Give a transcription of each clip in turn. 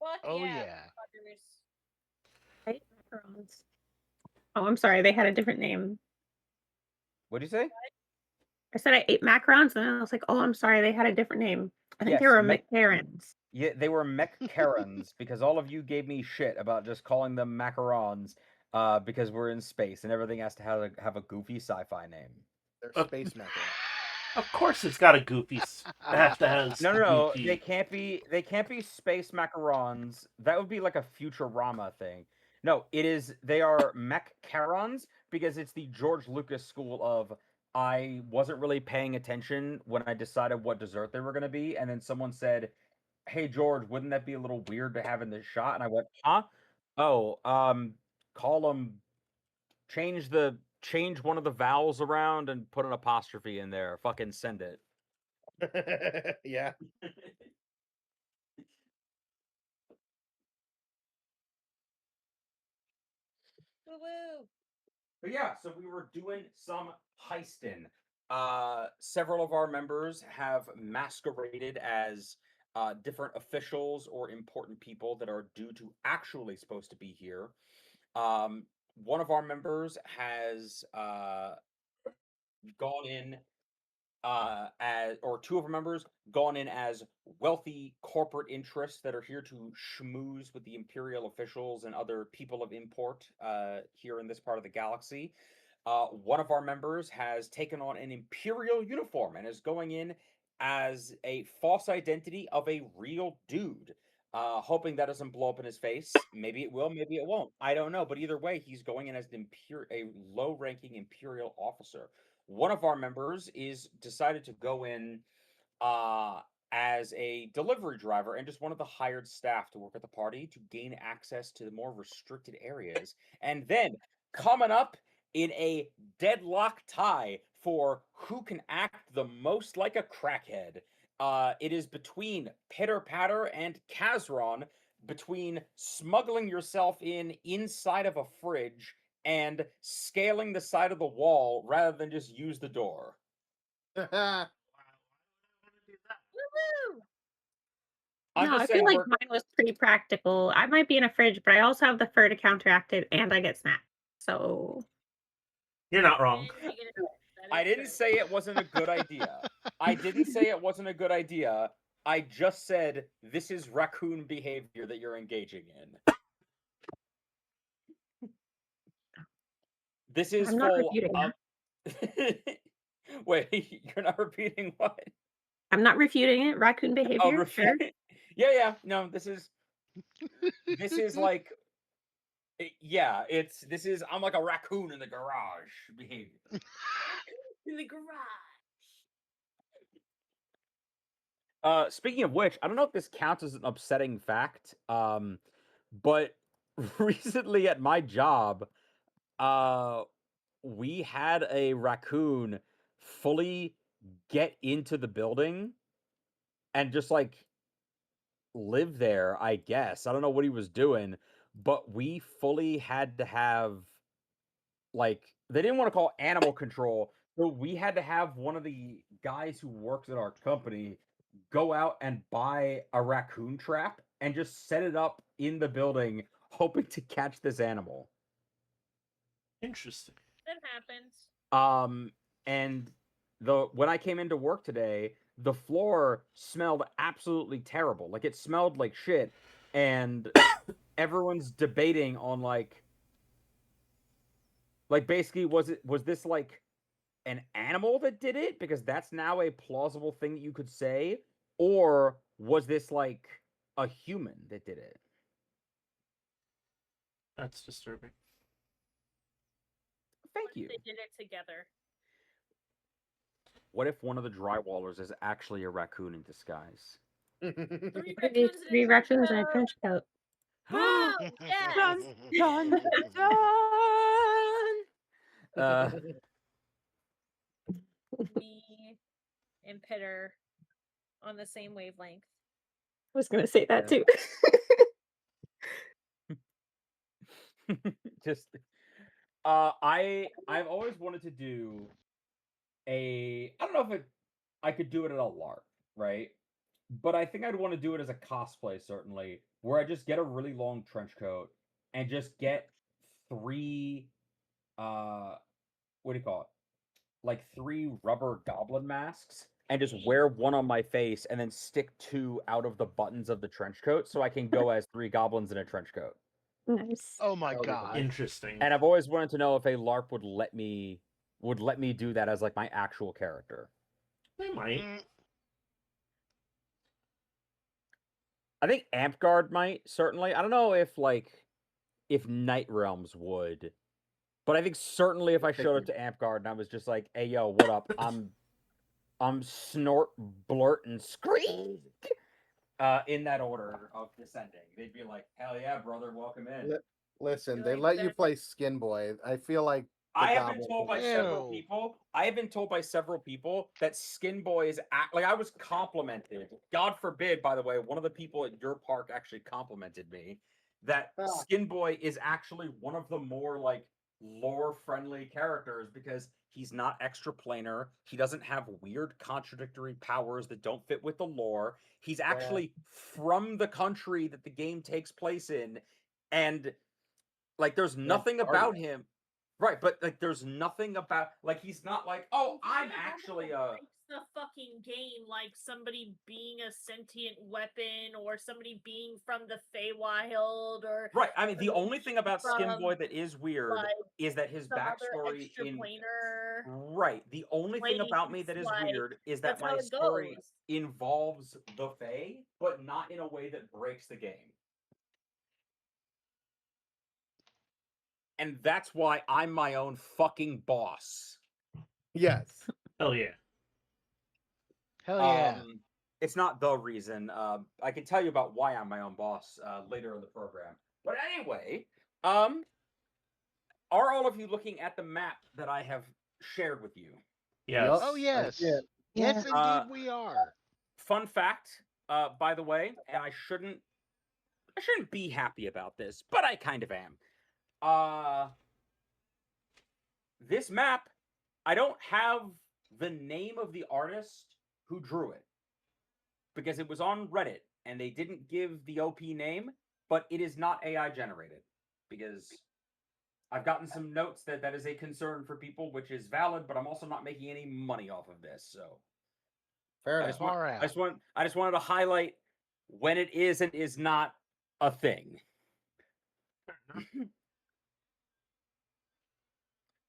Fuck Oh yeah, yeah. fuckers. Right? Macarons. Oh, I'm sorry. They had a different name. What'd you say? I said I ate macarons, and I was like, oh, I'm sorry. They had a different name. I think they Yes, were McCarrans. Yeah, they were mech Karens because all of you gave me shit about just calling them macarons because we're in space and everything has to have a goofy sci-fi name. They're Uh, space macarons. Of course, it's got a goofy. That has No, goofy. they can't be. They can't be space macarons. That would be like a Futurama thing. No, it is. They are mech Karons because it's the George Lucas school of. I wasn't really paying attention when I decided what dessert they were going to be, and then someone said, "Hey George, wouldn't that be a little weird to have in this shot?" And I went, "Huh? Oh, call them. Change one of the vowels around and put an apostrophe in there. Fucking send it." Yeah. Woo woo. But yeah, so we were doing some heisting. Several of our members have masqueraded as different officials or important people that are due to actually supposed to be here. Um, One of our members has gone in as, or two of our members gone in as wealthy corporate interests that are here to schmooze with the imperial officials and other people of import here in this part of the galaxy. One of our members has taken on an imperial uniform and is going in as a false identity of a real dude. Hoping that doesn't blow up in his face. Maybe it will, maybe it won't. I don't know. But either way, he's going in as a low-ranking imperial officer. One of our members is decided to go in uh, as a delivery driver and just one of the hired staff to work at the party to gain access to the more restricted areas. And then coming up in a deadlock tie for who can act the most like a crackhead. It is between Pitter Patter and Kazron, between smuggling yourself in inside of a fridge and scaling the side of the wall rather than just use the door. Woo woo. I'm No, just I feel saying like we're mine was pretty practical. I might be in a fridge, but I also have the fur to counteract it, and I get snapped. So You're not wrong. And you get it. That I is didn't true. say it wasn't a good idea. I didn't say it wasn't a good idea. I just said this is raccoon behavior that you're engaging in. This is I'm not full refuting of. that. Wait, you're not repeating what? I'm not refuting it. Raccoon Oh, behavior, sure. yeah. No, this is like yeah, this is I'm like a raccoon in the garage behavior. In the garage. Speaking of which, I don't know if this counts as an upsetting fact, but recently at my job, uh, we had a raccoon fully get into the building and just like live there, I guess. I don't know what he was doing, but we fully had to have like they didn't want to call animal control, so we had to have one of the guys who works at our company go out and buy a raccoon trap and just set it up in the building hoping to catch this animal. Interesting. That happens. Um and the when I came into work today, the floor smelled absolutely terrible. Like it smelled like shit and everyone's debating on like basically was this like an animal that did it because that's now a plausible thing that you could say, or was this like a human that did it? That's disturbing. Thank What if you. they did it together? What if one of the drywallers is actually a raccoon in disguise? Three What are these raccoons in a 3 trench raccoons in a coat. trench coat? Boom! Yes. Dun dun dun. Me and Pitter on the same wavelength. I was gonna say that too. Just I've always wanted to do I don't know if I could do it at a LARP, right? but I think I'd want to do it as a cosplay, certainly, where I just get a really long trench coat and just get 3 what do you call it? Like 3 rubber goblin masks and just wear one on my face and then stick 2 out of the buttons of the trench coat so I can go as 3 goblins in a trench coat. Nice. Oh my That would be god. Interesting. And I've always wanted to know if a LARP would let me do that as like my actual character. They might. Mm, I think Amtgard might, certainly. I don't know if Night Realms would. But I think certainly if I showed up to Amtgard and I was just like, "Hey yo, what up? I'm snort, blurt, and scream." In that order of descending, they'd be like, "Hell yeah, brother, welcome in." Li- Listen, Feel they like let you that's- play Skin Boy. I feel like I have been goblin told by thing. several Ew. people. I have been told by several people that Skin Boy is like I was complimented. God forbid, by the way, one of the people at your park actually complimented me that Ah. Skin Boy is actually one of the more like lore friendly characters because he's not extra planar. He doesn't have weird contradictory powers that don't fit with the lore. He's actually from the country that the game takes place in, and like there's nothing about him. Right, but like there's nothing about like he's not like, "Oh, I'm Yeah, that's actually what makes the fucking game like somebody being a sentient weapon or somebody being from the Feywild or Right. I mean, the only thing about Skin from, Boy that is weird like, is that his some other backstory extra in planar. Right. The only thing about me that is place, like, weird is that That's how my it story goes. involves the Fae, but not in a way that breaks the game. And that's why I'm my own fucking boss. Yes. Hell yeah. Hell yeah. It's not the reason. I can tell you about why I'm my own boss later in the program. But anyway, are all of you looking at the map that I have shared with you? Yes. Oh yes. Yeah. Yes, Yeah. indeed we are. Fun fact, by the way, and I shouldn't be happy about this, but I kind of am. This map, I don't have the name of the artist who drew it because it was on Reddit and they didn't give the OP name, but it is not AI generated because I've gotten some notes that that is a concern for people, which is valid, but I'm also not making any money off of this, so Fair I enough. just want, Far out. I just wanted to highlight when it is and is not a thing.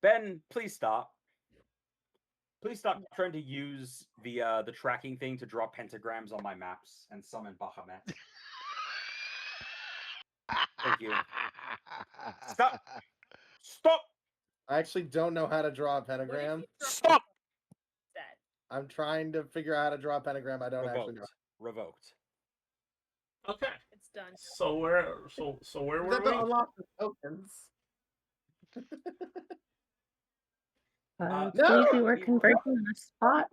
Ben, please stop. Please stop trying to use the tracking thing to draw pentagrams on my maps and summon Bahamut. Thank you. Stop. Stop. I actually don't know how to draw a pentagram. Stop. That. I'm trying to figure out how to draw a pentagram. I don't actually know. Revoked. Okay. It's done. So where were That we? unlock the tokens. No, Believe we were we were- converting on the spot.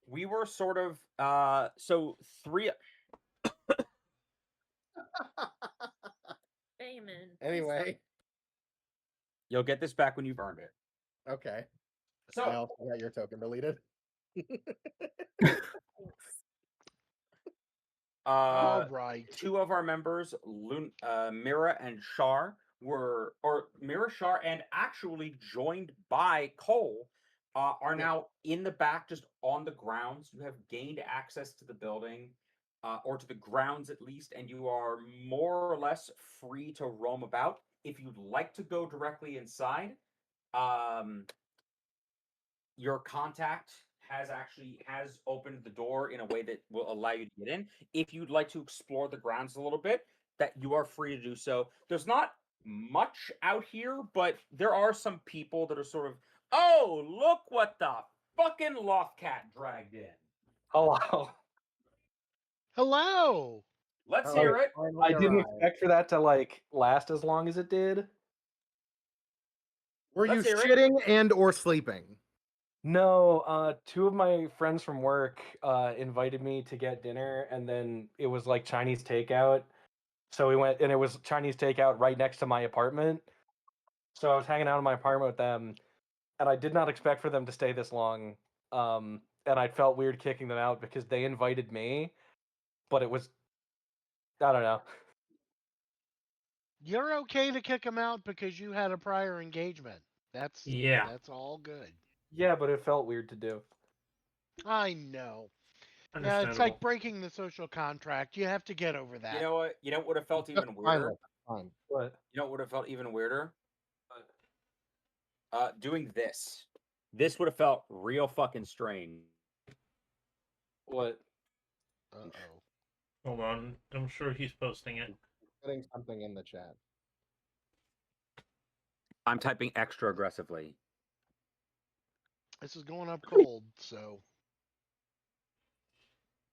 We were sort of so 3 Amen. Anyway, You'll get this back when you've earned it. okay. I So also got your token deleted. All right. 2 of our members, Mira and Shar, Mira, Shar, and actually joined by Cole, are now in the back, just on the grounds. You have gained access to the building, or to the grounds at least, and you are more or less free to roam about. If you'd like to go directly inside, your contact has opened the door in a way that will allow you to get in. If you'd like to explore the grounds a little bit, that you are free to do so. There's not much out here, but there are some people that are sort of, "Oh, look what the fucking Lothcat dragged in." Hello. Hello. Let's Oh, hear it. finally I didn't arrived. expect for that to like last as long as it did. Were you Let's hear it. shitting and or sleeping? No, 2 of my friends from work invited me to get dinner, and then it was like Chinese takeout. So we went, and it was Chinese takeout right next to my apartment. So I was hanging out in my apartment with them, and I did not expect for them to stay this long. And I felt weird kicking them out because they invited me, but it was, I don't know. You're okay to kick him out because you had a prior engagement. That's Yeah. That's all good. Yeah, but it felt weird to do. I know. Yeah, it's Understandable. like breaking the social contract. You have to get over that. You know what? You know what would have felt Just even fine weirder? with it, fine. But You know what would have felt even weirder? Doing this. This would have felt real fucking strange. what? Uh-oh. Hold on. I'm sure he's posting it. Putting something in the chat. I'm typing extra aggressively. This is going up cold, so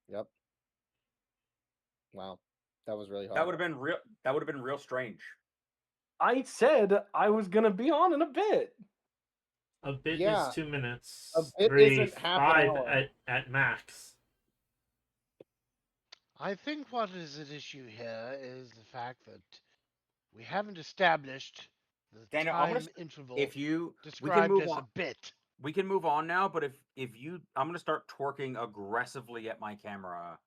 Yep. Wow. That was really hard. That would have been real. That would have been real strange. I said I was gonna be on in a bit. A bit Yeah. is 2 minutes. A bit 3, isn't half an 5 hour. at max. I think what is at issue here is the fact that we haven't established the Daniel, I'm time gonna interval If you, we can described move as on. a bit. We can move on now, but if you, I'm gonna start twerking aggressively at my camera.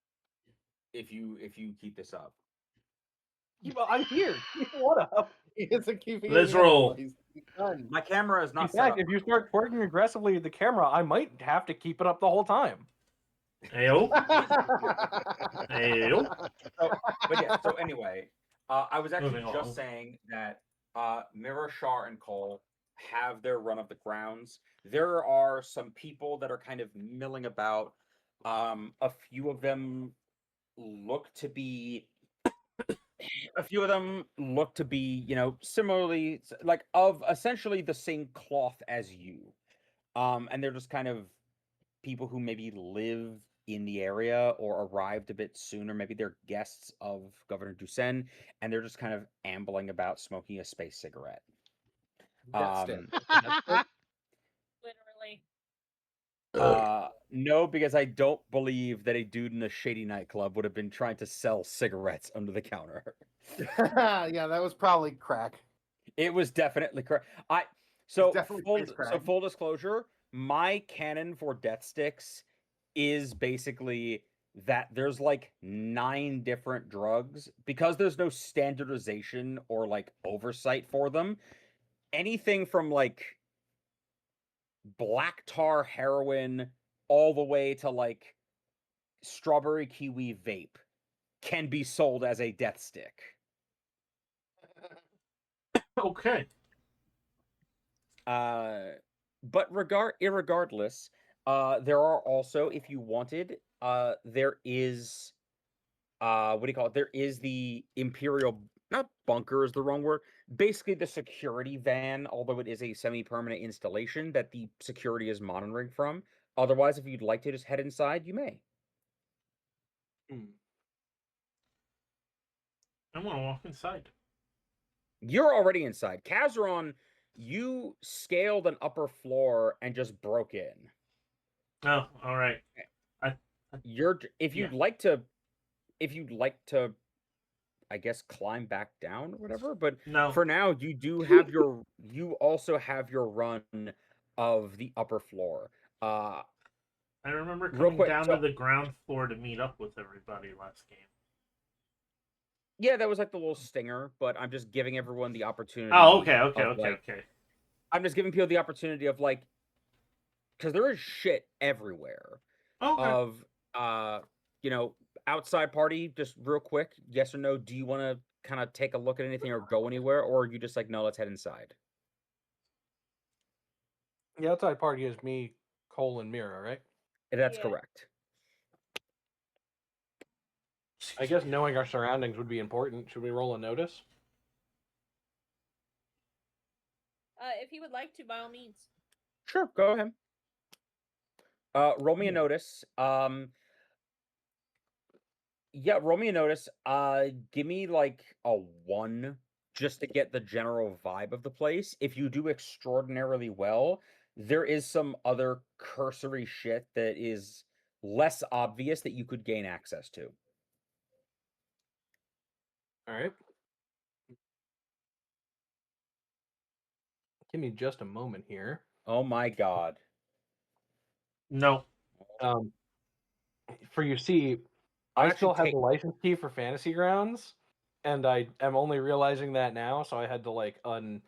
If you keep this up. I'm here. What up? He isn't keeping Let's it in. roll. He's done. My camera is In not set fact, up. if you start twerking aggressively at the camera, I might have to keep it up the whole time. Ayo. Ayo. But yeah, so anyway, I was actually Moving just on. saying that Mirror, Shar, and Cole have their run of the grounds. There are some people that are kind of milling about. A few of them look to be you know, similarly like of essentially the same cloth as you. And they're just kind of people who maybe live in the area or arrived a bit sooner. Maybe they're guests of Governor Dusen, and they're just kind of ambling about smoking a space cigarette. Death stick. Literally. No, because I don't believe that a dude in a shady nightclub would have been trying to sell cigarettes under the counter. Yeah, that was probably crack. It was definitely correct. So definitely full, face so crack. full disclosure, my canon for death sticks is basically that there's like 9 different drugs because there's no standardization or like oversight for them. Anything from like black tar heroin all the way to like strawberry kiwi vape can be sold as a death stick. Okay. But irregardless, there are also, if you wanted, there is what do you call it? There is the Imperial, not bunker is the wrong word. Basically the security van, although it is a semi-permanent installation that the security is monitoring from. Otherwise, if you'd like to just head inside, you may. I want to walk inside. You're already inside. Kazaron, you scaled an upper floor and just broke in. Oh, all right. If you'd like to, I guess climb back down or whatever. But No. for now, you also have your run of the upper floor. I remember real coming quick, down so- to the ground floor to meet up with everybody last game. Yeah, that was like the little stinger, but I'm just giving everyone the opportunity. Oh, okay. of, like, I'm just giving people the opportunity of like, because there is shit everywhere. Okay. Of you know, outside party, just real quick, yes or no, do you want to kind of take a look at anything or go anywhere, or are you just like, no, let's head inside? The outside party is me, Cole, and Mira, right? That's Yeah. correct. I guess knowing our surroundings would be important. Should we roll a notice? If he would like to, by all means. Sure, go ahead. Roll me a notice. Yeah, roll me a notice. Give me like a 1 just to get the general vibe of the place. If you do extraordinarily well, there is some other cursory shit that is less obvious that you could gain access to. All right. Give me just a moment here. Oh my god. No. For you see, I actually still have take- the license key for Fantasy Grounds, and I am only realizing that now, so I had to like undo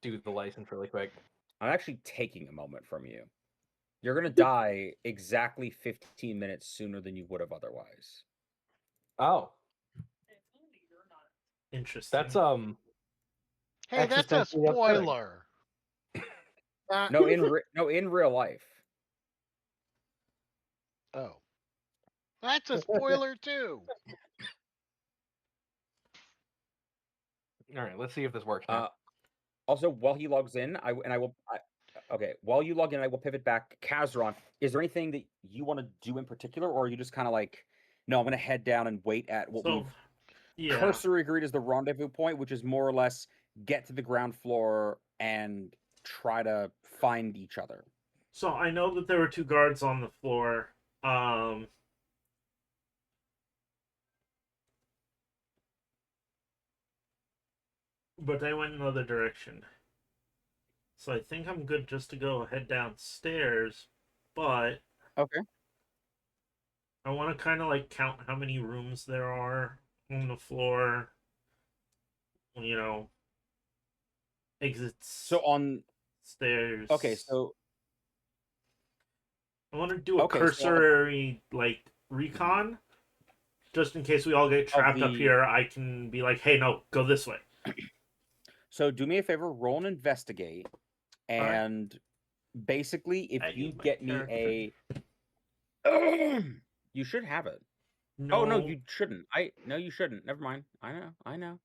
the license really quick. I'm actually taking a moment from you. You're gonna die exactly 15 minutes sooner than you would have otherwise. Oh, Interesting. that's Hey, that's a Existentially upsetting. spoiler. No, in real life. Oh. That's a spoiler too. all right. Let's see if this works now. Also, while he logs in, okay. While you log in, I will pivot back. Kazron, is there anything that you want to do in particular, or are you just kind of like, no, I'm going to head down and wait at what So, we've yeah. cursory agreed is the rendezvous point, which is more or less get to the ground floor and try to find each other. So I know that there were 2 guards on the floor. But they went another direction. So I think I'm good just to go head downstairs, but Okay. I want to kind of like count how many rooms there are on the floor. You know, exits. So on stairs. okay, so I want to do a Okay, so- cursory like recon, just in case we all get trapped up the- here. I can be like, "Hey, no, go this way." so do me a favor, roll and investigate, right. and basically, if I you need my get me a, you should have it. No, Oh no, you shouldn't. No, you shouldn't. Never mind. I know.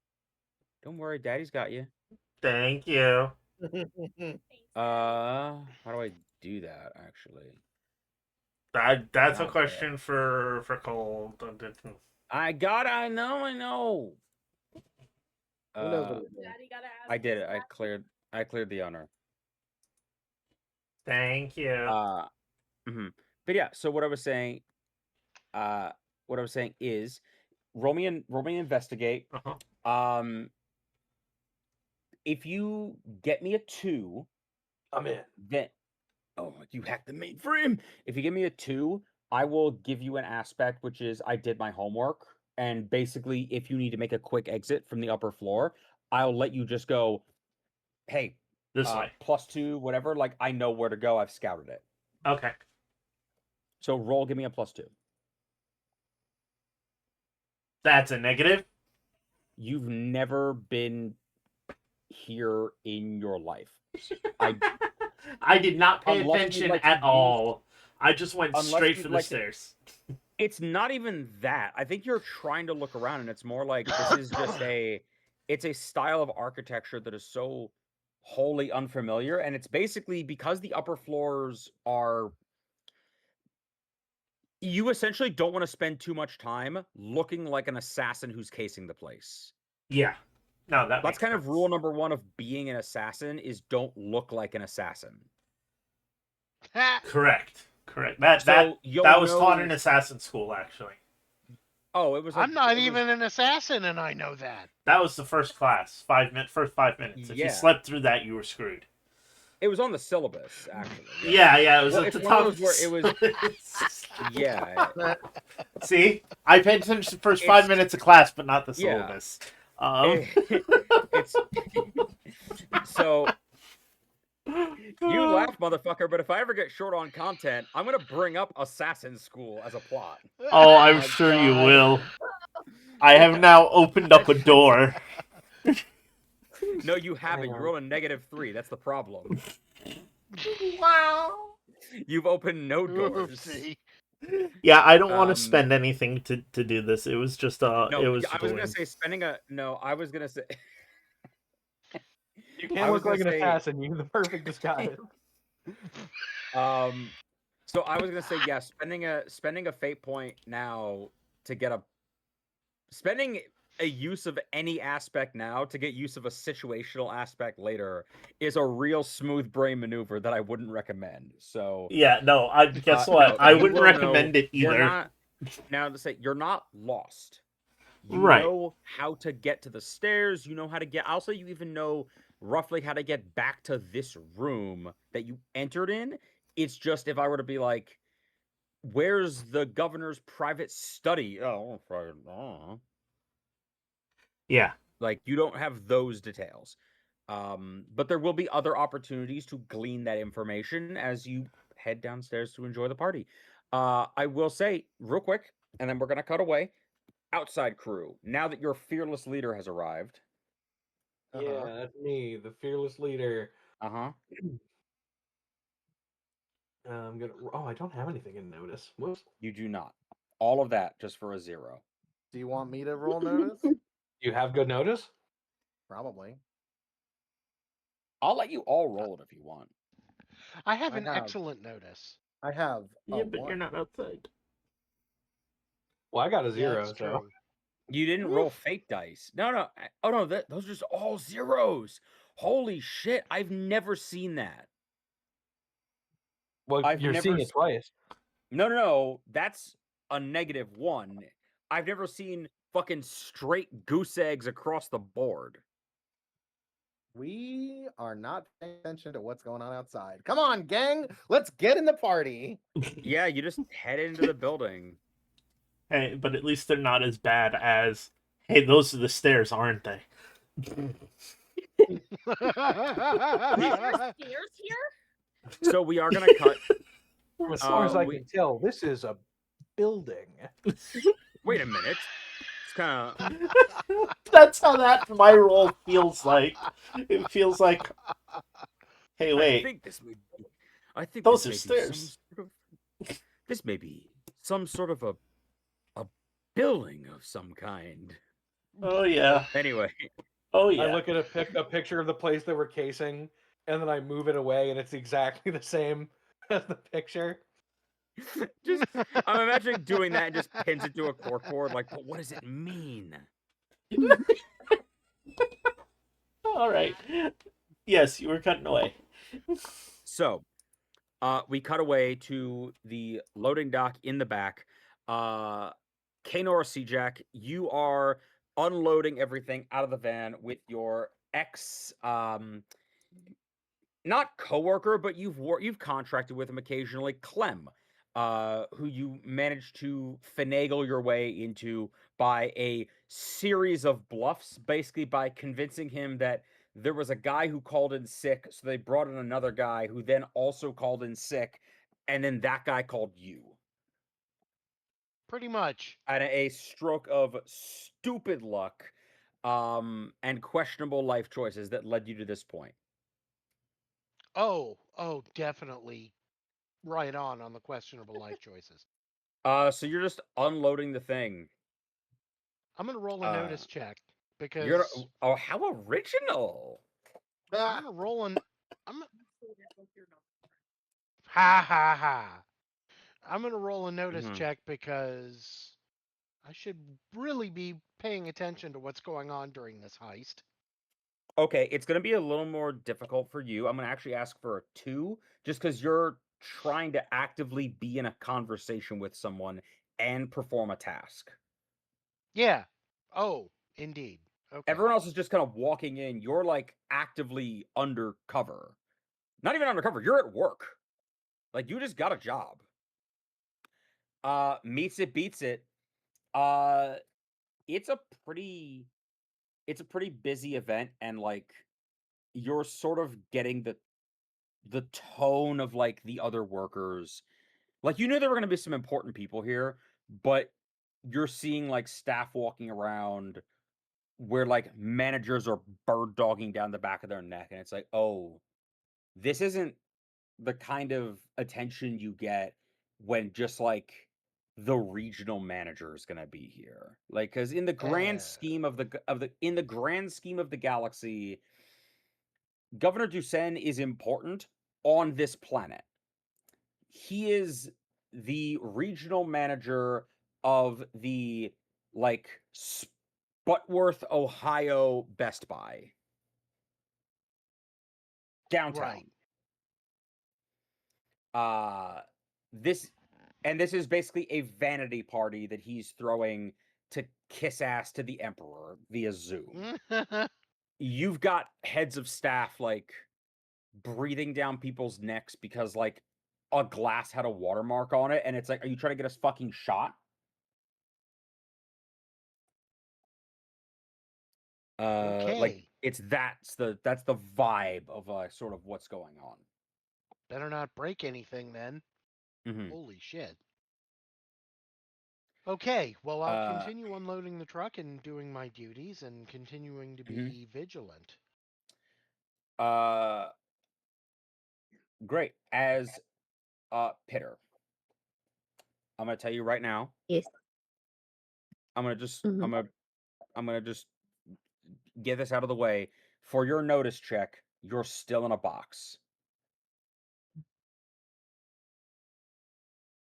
Don't worry, Daddy's got you. Thank you. How do I do that actually? That's a Not question for Cole. I know. Who knows what he's doing? Daddy gotta ask I did his it. I cleared the honor. Thank you. But yeah, so what I was saying is roll me and investigate. Uh-huh. If you get me a 2, I'm in. then you hacked the mainframe. If you give me a 2, I will give you an aspect, which is I did my homework, and basically if you need to make a quick exit from the upper floor, I'll let you just go, hey, This way. +2, whatever, like I know where to go, I've scouted it. Okay. So roll, give me a +2. That's a negative. You've never been here in your life. I did not pay Unless you'd attention like to at use- all. I just went Unless straight you'd for the like to- stairs. It's not even that. I think you're trying to look around, and it's more like this is just it's a style of architecture that is so wholly unfamiliar, and it's basically because the upper floors are. You essentially don't want to spend too much time looking like an assassin who's casing the place. Yeah. No, That's makes kind of sense. rule number 1 of being an assassin is don't look like an assassin. Correct. That So you'll was taught know- in assassin school, actually. Oh, it was. I'm not even an assassin, and I know that. That was the first class. First 5 minutes. If you Yeah. slept through that, you were screwed. It was on the syllabus, actually. Yeah. It was Well, at it's the one top. of those where it was. Yeah. See, I paid attention to the first It's- 5 minutes of class, but not the Yeah. syllabus. It's so you laugh, motherfucker, but if I ever get short on content, I'm gonna bring up Assassin's School as a plot. Oh, I'm my sure you God. will. I have now opened up a door. No, you haven't. You rolled a -3. That's the problem. Wow. You've opened no doors. Oopsie. Yeah, I don't want to Um, spend anything to do this. It was just No, it was. I was gonna say spending a no. I was gonna say You I can't was look like gonna an say- assassin. You're the perfect disguise. So I was gonna say yeah, spending a fate point now to get spending a use of any aspect now to get use of a situational aspect later is a real smooth brain maneuver that I wouldn't recommend. So Yeah, no. I guess Uh, what? no, I you wouldn't will recommend know it you're either. not now to say you're not lost. You Right. know how to get to the stairs. You know how to get. Also, you even know roughly how to get back to this room that you entered in. It's just if I were to be like, where's the governor's private study? Oh, private. Yeah. Like, you don't have those details. But there will be other opportunities to glean that information as you head downstairs to enjoy the party. I will say, real quick, and then we're going to cut away. Outside crew, now that your fearless leader has arrived. Yeah, that's me, the fearless leader. Uh-huh. I'm gonna. Oh, I don't have anything in notice. Whoops. You do not. All of that just for a 0. Do you want me to roll notice? You have good notice? Probably. I'll let you all roll it if you want. I have I an have. excellent notice. I have. Yeah, but you're not outside. Well, I got a Yeah, 0. it's So true. You didn't roll fake dice. No. Oh no, those are just all 0s. Holy shit! I've never seen that. well, I've you're never seeing it s- twice. No. That's a -1. I've never seen fucking straight goose eggs across the board. We are not paying attention to what's going on outside. Come on, gang. Let's get in the party. Yeah, you just head into the building. Hey, but at least they're not as bad as, hey, those are the stairs, aren't they? Is there stairs here? So we are gonna cut. From as far as I we- can tell, this is a building. Wait a minute. It's kind of. That's how my role feels like. It feels like, hey, I wait, think those this are may be stairs. this may be some sort of a building of some kind. Oh yeah, Anyway, oh yeah. I look at a picture of the place that we're casing, and then I move it away, and it's exactly the same as the picture. just I'm imagining doing that and just pins it to a corkboard. Like, but what does it mean? All right. Yes, you were cutting away. So, we cut away to the loading dock in the back. Kanor Seajack, you are unloading everything out of the van with your ex, not coworker, but you've contracted with him occasionally, Clem, who you managed to finagle your way into by a series of bluffs, basically by convincing him that there was a guy who called in sick, so they brought in another guy who then also called in sick, and then that guy called you. Pretty much. And a stroke of stupid luck, and questionable life choices that led you to this point. Oh, definitely. Right on the questionable life choices. So you're just unloading the thing. I'm gonna roll a notice check because You're oh, how original! I'm gonna roll an. Ha ha ha! I'm gonna roll a notice Mhm. check because I should really be paying attention to what's going on during this heist. Okay, it's gonna be a little more difficult for you. I'm gonna actually ask for a 2, just because you're trying to actively be in a conversation with someone and perform a task. Yeah. Oh, indeed. Okay. Everyone else is just kind of walking in. You're like actively undercover. Not even undercover, you're at work. Like, you just got a job. Meets it, beats it. It's a pretty busy event, and like you're sort of getting the tone of like the other workers. Like, you knew there were gonna be some important people here, but you're seeing like staff walking around where like managers are bird dogging down the back of their neck, and it's like, oh, this isn't the kind of attention you get when just like the regional manager is going to be here. Like, cuz in the grand scheme of the galaxy, Governor Dusen is important on this planet. He is the regional manager of the like Sputworth, Ohio Best Buy downtown. Right. This is basically a vanity party that he's throwing to kiss ass to the Emperor via Zoom. You've got heads of staff like breathing down people's necks because like a glass had a watermark on it, and it's like, are you trying to get us fucking shot? Like Okay. that's the vibe of sort of what's going on. Better not break anything then. Mhm. Holy shit. Okay, well, I'll Uh, continue unloading the truck and doing my duties and continuing to be vigilant. Great. As Pitter, I'm gonna tell you right now. Yes. I'm gonna just Mhm. I'm gonna just get this out of the way. For your notice check, you're still in a box.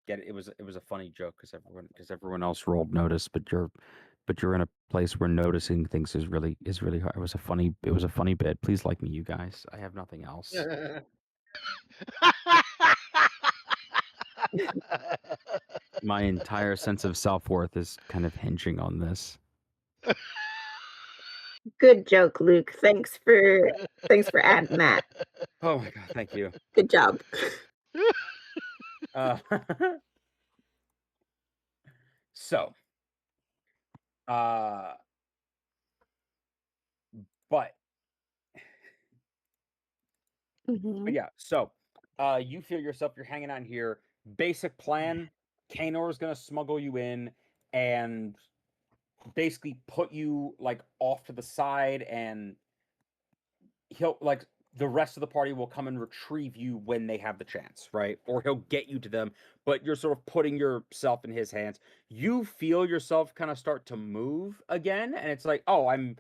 Get it? It was a funny joke because everyone else rolled notice, but you're in a place where noticing things is really hard. It was a funny bit. Please like me, you guys. I have nothing else. My entire sense of self-worth is kind of hinging on this. Good joke, Luke. Thanks for adding that. Oh my god, thank you. Good job. So, but Mhm. yeah, so you feel yourself, you're hanging out here. Basic plan, Kanor's gonna smuggle you in and basically put you like off to the side, and he'll like the rest of the party will come and retrieve you when they have the chance, right? Or he'll get you to them, but you're sort of putting yourself in his hands. You feel yourself kind of start to move again, and it's like, oh, I'm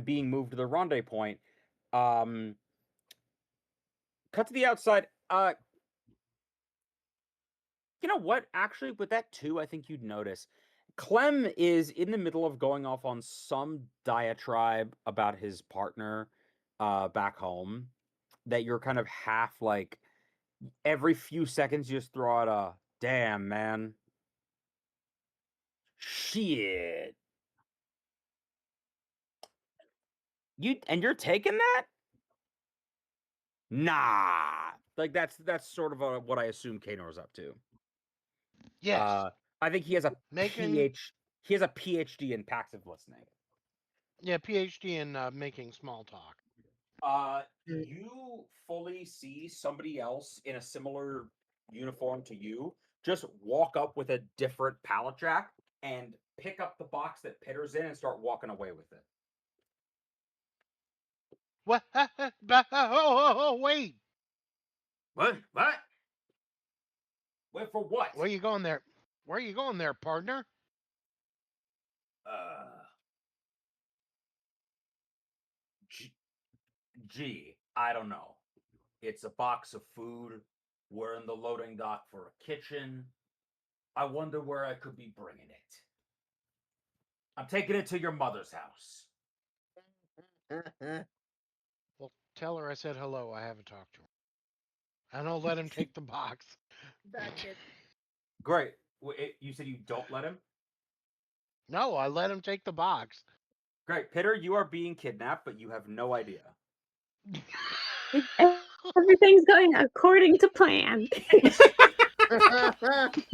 being moved to the rendezvous point. Cut to the outside. You know what? Actually, with that too, I think you'd notice Clem is in the middle of going off on some diatribe about his partner back home that you're kind of half like every few seconds you just throw out a damn man. Shit. You're taking that? Nah. Like that's sort of what I assume Kanor's up to. Yes. I think he has a Making PhD in passive listening. yeah, PhD in making small talk. You fully see somebody else in a similar uniform to you just walk up with a different pallet jack and pick up the box that Pitter's in and start walking away with it. What? Oh, wait. What? Wait for what? Where you going there? Where you going there, partner? Gee, I don't know. It's a box of food. We're in the loading dock for a kitchen. I wonder where I could be bringing it. I'm taking it to your mother's house. Well, tell her I said hello. I haven't talked to her. And I'll let him take the box. That's it. Great. You said you don't let him? No, I let him take the box. Great. Pitter, you are being kidnapped, but you have no idea. Everything's going according to plan.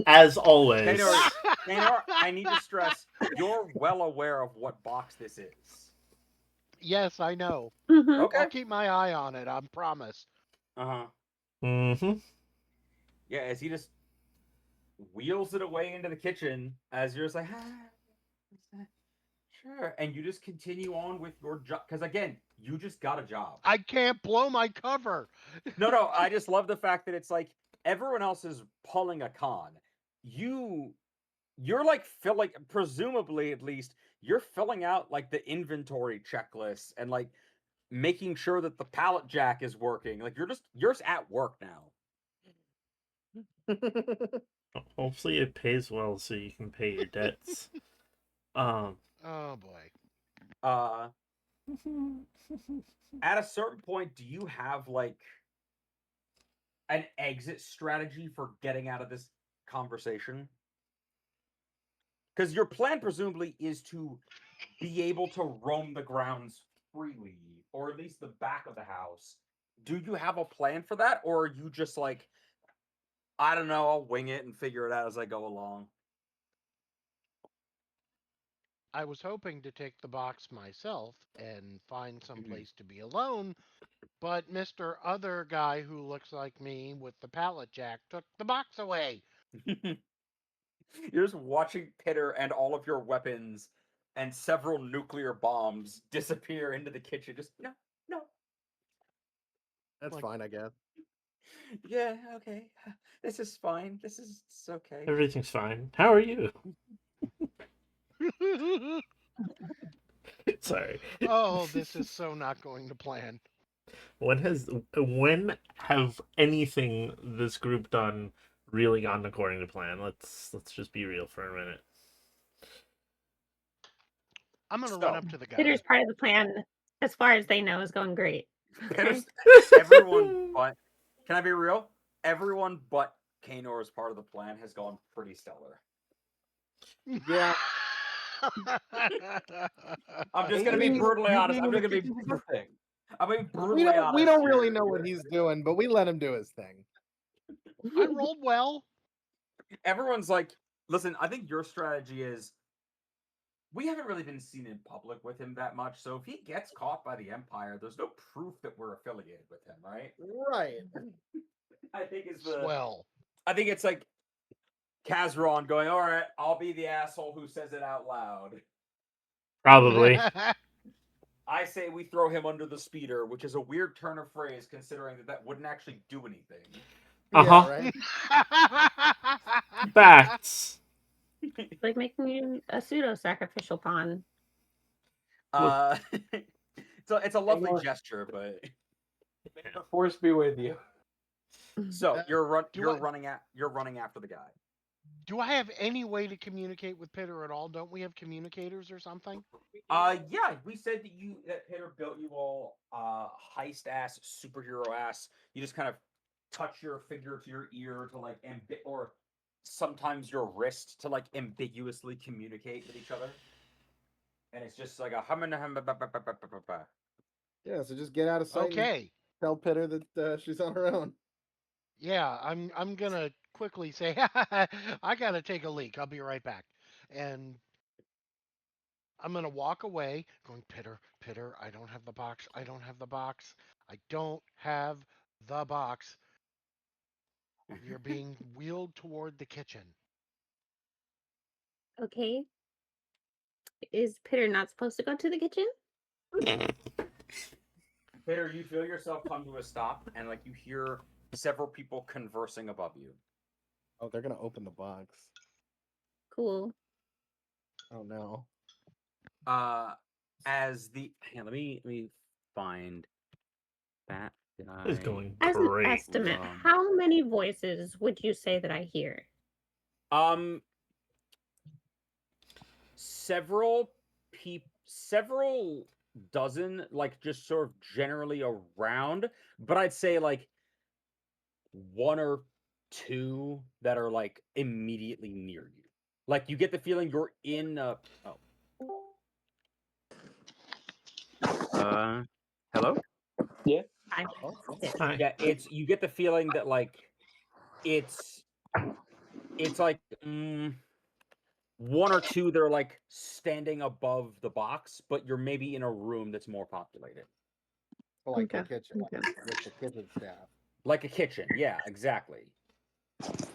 As always. Kanor, I need to stress, you're well aware of what box this is. Yes, I know. Mhm. Okay. I'll keep my eye on it. I promise. Uh-huh. Mm-hmm. Yeah, as he just wheels it away into the kitchen, as you're just like, sure. And you just continue on with your job. Because again, you just got a job. I can't blow my cover. No, I just love the fact that it's like everyone else is pulling a con. You're like presumably at least, you're filling out like the inventory checklist and like making sure that the pallet jack is working. Like you're just at work now. Hopefully it pays well so you can pay your debts. Oh boy. At a certain point, do you have like an exit strategy for getting out of this conversation? Because your plan presumably is to be able to roam the grounds freely, or at least the back of the house. Do you have a plan for that, or are you just like, I don't know. I'll wing it and figure it out as I go along. I was hoping to take the box myself and find some Mhm. place to be alone, but Mr. Other guy who looks like me with the pallet jack took the box away. You're just watching Pitter and all of your weapons and several nuclear bombs disappear into the kitchen. Just no, no. That's Like- fine, I guess. Yeah, okay. This is fine. This is it's okay. Everything's fine. How are you? Sorry. Oh, this is so not going to plan. When have anything this group done really gone according to plan? Let's just be real for a minute. I'm gonna So- run up to the guy. Pitter's part of the plan, as far as they know, is going great. Pitter's- everyone but can I be real? Everyone but Kanor's part of the plan has gone pretty stellar. Yeah. I'm just gonna be He's- brutally he's honest. I'm doing just gonna the be kitchen thing. I'm being brutally We don't honest really here. know what he's doing, but we let him do his thing. I rolled well. Everyone's like, listen, I think your strategy is we haven't really been seen in public with him that much, so if he gets caught by the Empire, there's no proof that we're affiliated with him, right? Right. I think it's the Swell. I think it's like Kazron going, all right, I'll be the asshole who says it out loud. Probably. I say we throw him under the speeder, which is a weird turn of phrase considering that wouldn't actually do anything. Uh-huh. Yeah, right. Facts. Like making you a pseudo sacrificial pawn. It's a lovely Kaynor- gesture, but The force be with you. so you're Do I- running after the guy. Do I have any way to communicate with Pitter at all? Don't we have communicators or something? Yeah, we said that Peter built you all heist ass, superhero ass. You just kind of touch your finger to your ear to like or sometimes your wrist to like ambiguously communicate with each other. And it's just like a Yeah, so just get out of sight. and Okay. Tell Pitter that she's on her own. Yeah, I'm gonna quickly say I gotta take a leak. I'll be right back. And I'm gonna walk away, going, Pitter, I don't have the box. I don't have the box. I don't have the box. You're being wheeled toward the kitchen. Okay. Is Pitter not supposed to go to the kitchen? Peter, you feel yourself come to a stop, and like you hear several people conversing above you. Oh, they're gonna open the box. Cool. Oh no. As the let me find that guy. Is going As an great. estimate, um, how many voices would you say that I hear? Several dozen, like just sort of generally around, but I'd say like one or two that are like immediately near you. Like you get the feeling you're in hello? I Hi. Yeah, you get the feeling that like it's like one or two that are like standing above the box, but you're maybe in a room that's more populated. Like the Okay, kitchen. okay. With the kitchen staff. Like a kitchen, yeah, exactly.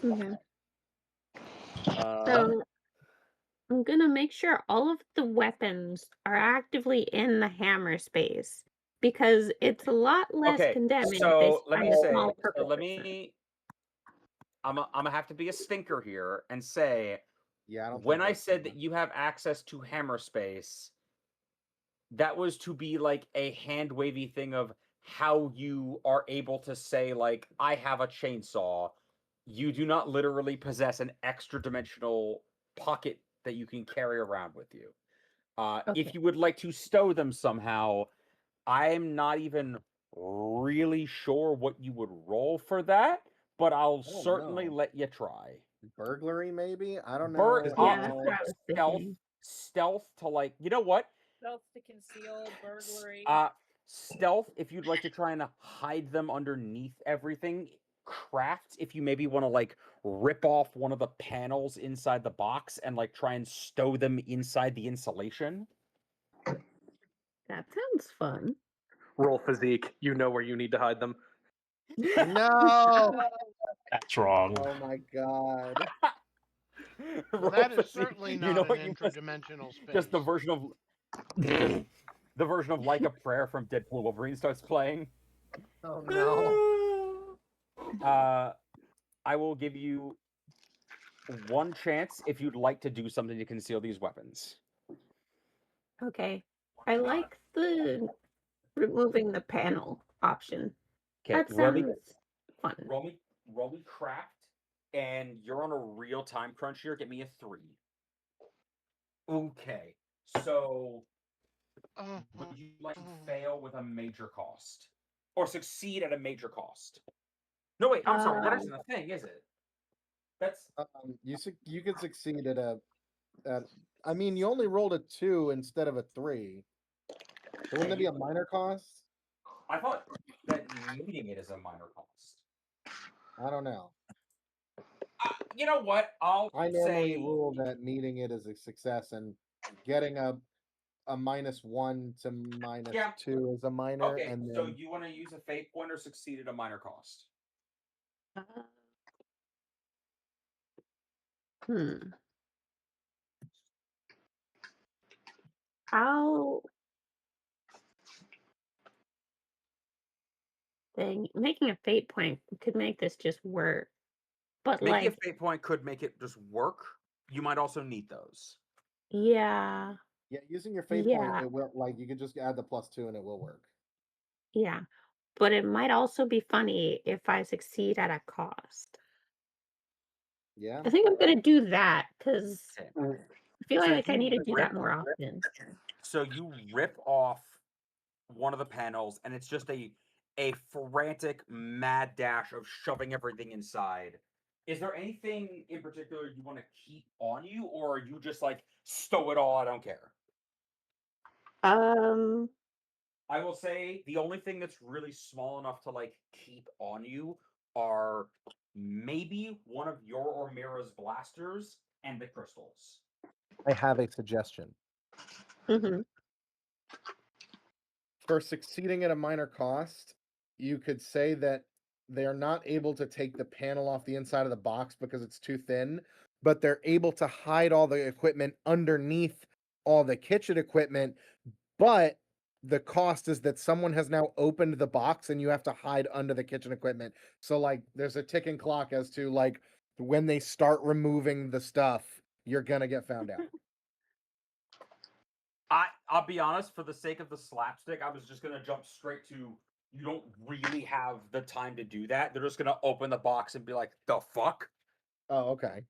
Okay. Uh, So I'm gonna make sure all of the weapons are actively in the hammer space because it's a lot less okay, condemning if they so let find me a say, small purple person. I'm gonna have to be a stinker here and say, Yeah, I don't when think I that's said enough. that you have access to hammer space, that was to be like a hand wavy thing of how you are able to say like I have a chainsaw. You do not literally possess an extra dimensional pocket that you can carry around with you. Okay. If you would like to stow them somehow, I'm not even really sure what you would roll for that, but I'll I don't certainly know. let you try. Burglary, maybe? I don't know. Yeah, that's what I was thinking. Stealth to like, you know what? Stealth to conceal, burglary. Stealth, if you'd like to try and hide them underneath everything, craft if you maybe want to like rip off one of the panels inside the box and like try and stow them inside the insulation. That sounds fun. Roll physique. You know where you need to hide them. No. That's wrong. Oh my god. Well, Roll that is physique. certainly You not know an what you must- interdimensional space. Just the version of the version of Like a Prayer from Deadpool Wolverine starts playing. Oh no. I will give you one chance if you'd like to do something to conceal these weapons. Okay. I like the removing the panel option. Okay, That sounds fun. roll me craft, and you're on a real time crunch here. Get me a 3. Okay, so would you like to fail with a major cost, or succeed at a major cost? No, wait. I'm sorry. That isn't a thing, is it? That's You could succeed at a. I mean, you only rolled a 2 instead of a 3. So wouldn't that be a minor cost? I thought that meeting it is a minor cost. I don't know. You know what? I'll I say normally rule that meeting it is a success and getting a -1 to Yeah. -2 is a minor, Okay, and so then you want to use a fate point or succeed at a minor cost? How making a fate point could make this just work. But Making a like, fate point could make it just work. You might also need those. yeah, yeah, using your fate Yeah. point, it will you can just add the +2 and it will work. yeah. But it might also be funny if I succeed at a cost. Yeah. I think I'm gonna do that because Okay. I feel So like I you need to do that rip- more often. So you rip off one of the panels, and it's just a frantic, mad dash of shoving everything inside. Is there anything in particular you want to keep on you, or are you just like stow it all? I don't care. I will say the only thing that's really small enough to like keep on you are maybe one of your or Mira's blasters and the crystals. I have a suggestion. hmm For succeeding at a minor cost, you could say that they're not able to take the panel off the inside of the box because it's too thin, but they're able to hide all the equipment underneath all the kitchen equipment. But the cost is that someone has now opened the box and you have to hide under the kitchen equipment. So, like, there's a ticking clock as to, like, when they start removing the stuff, you're going to get found out. I'll be honest, for the sake of the slapstick, I was just gonna jump straight to you don't really have the time to do that. They're just gonna open the box and be like, the fuck? Oh, okay.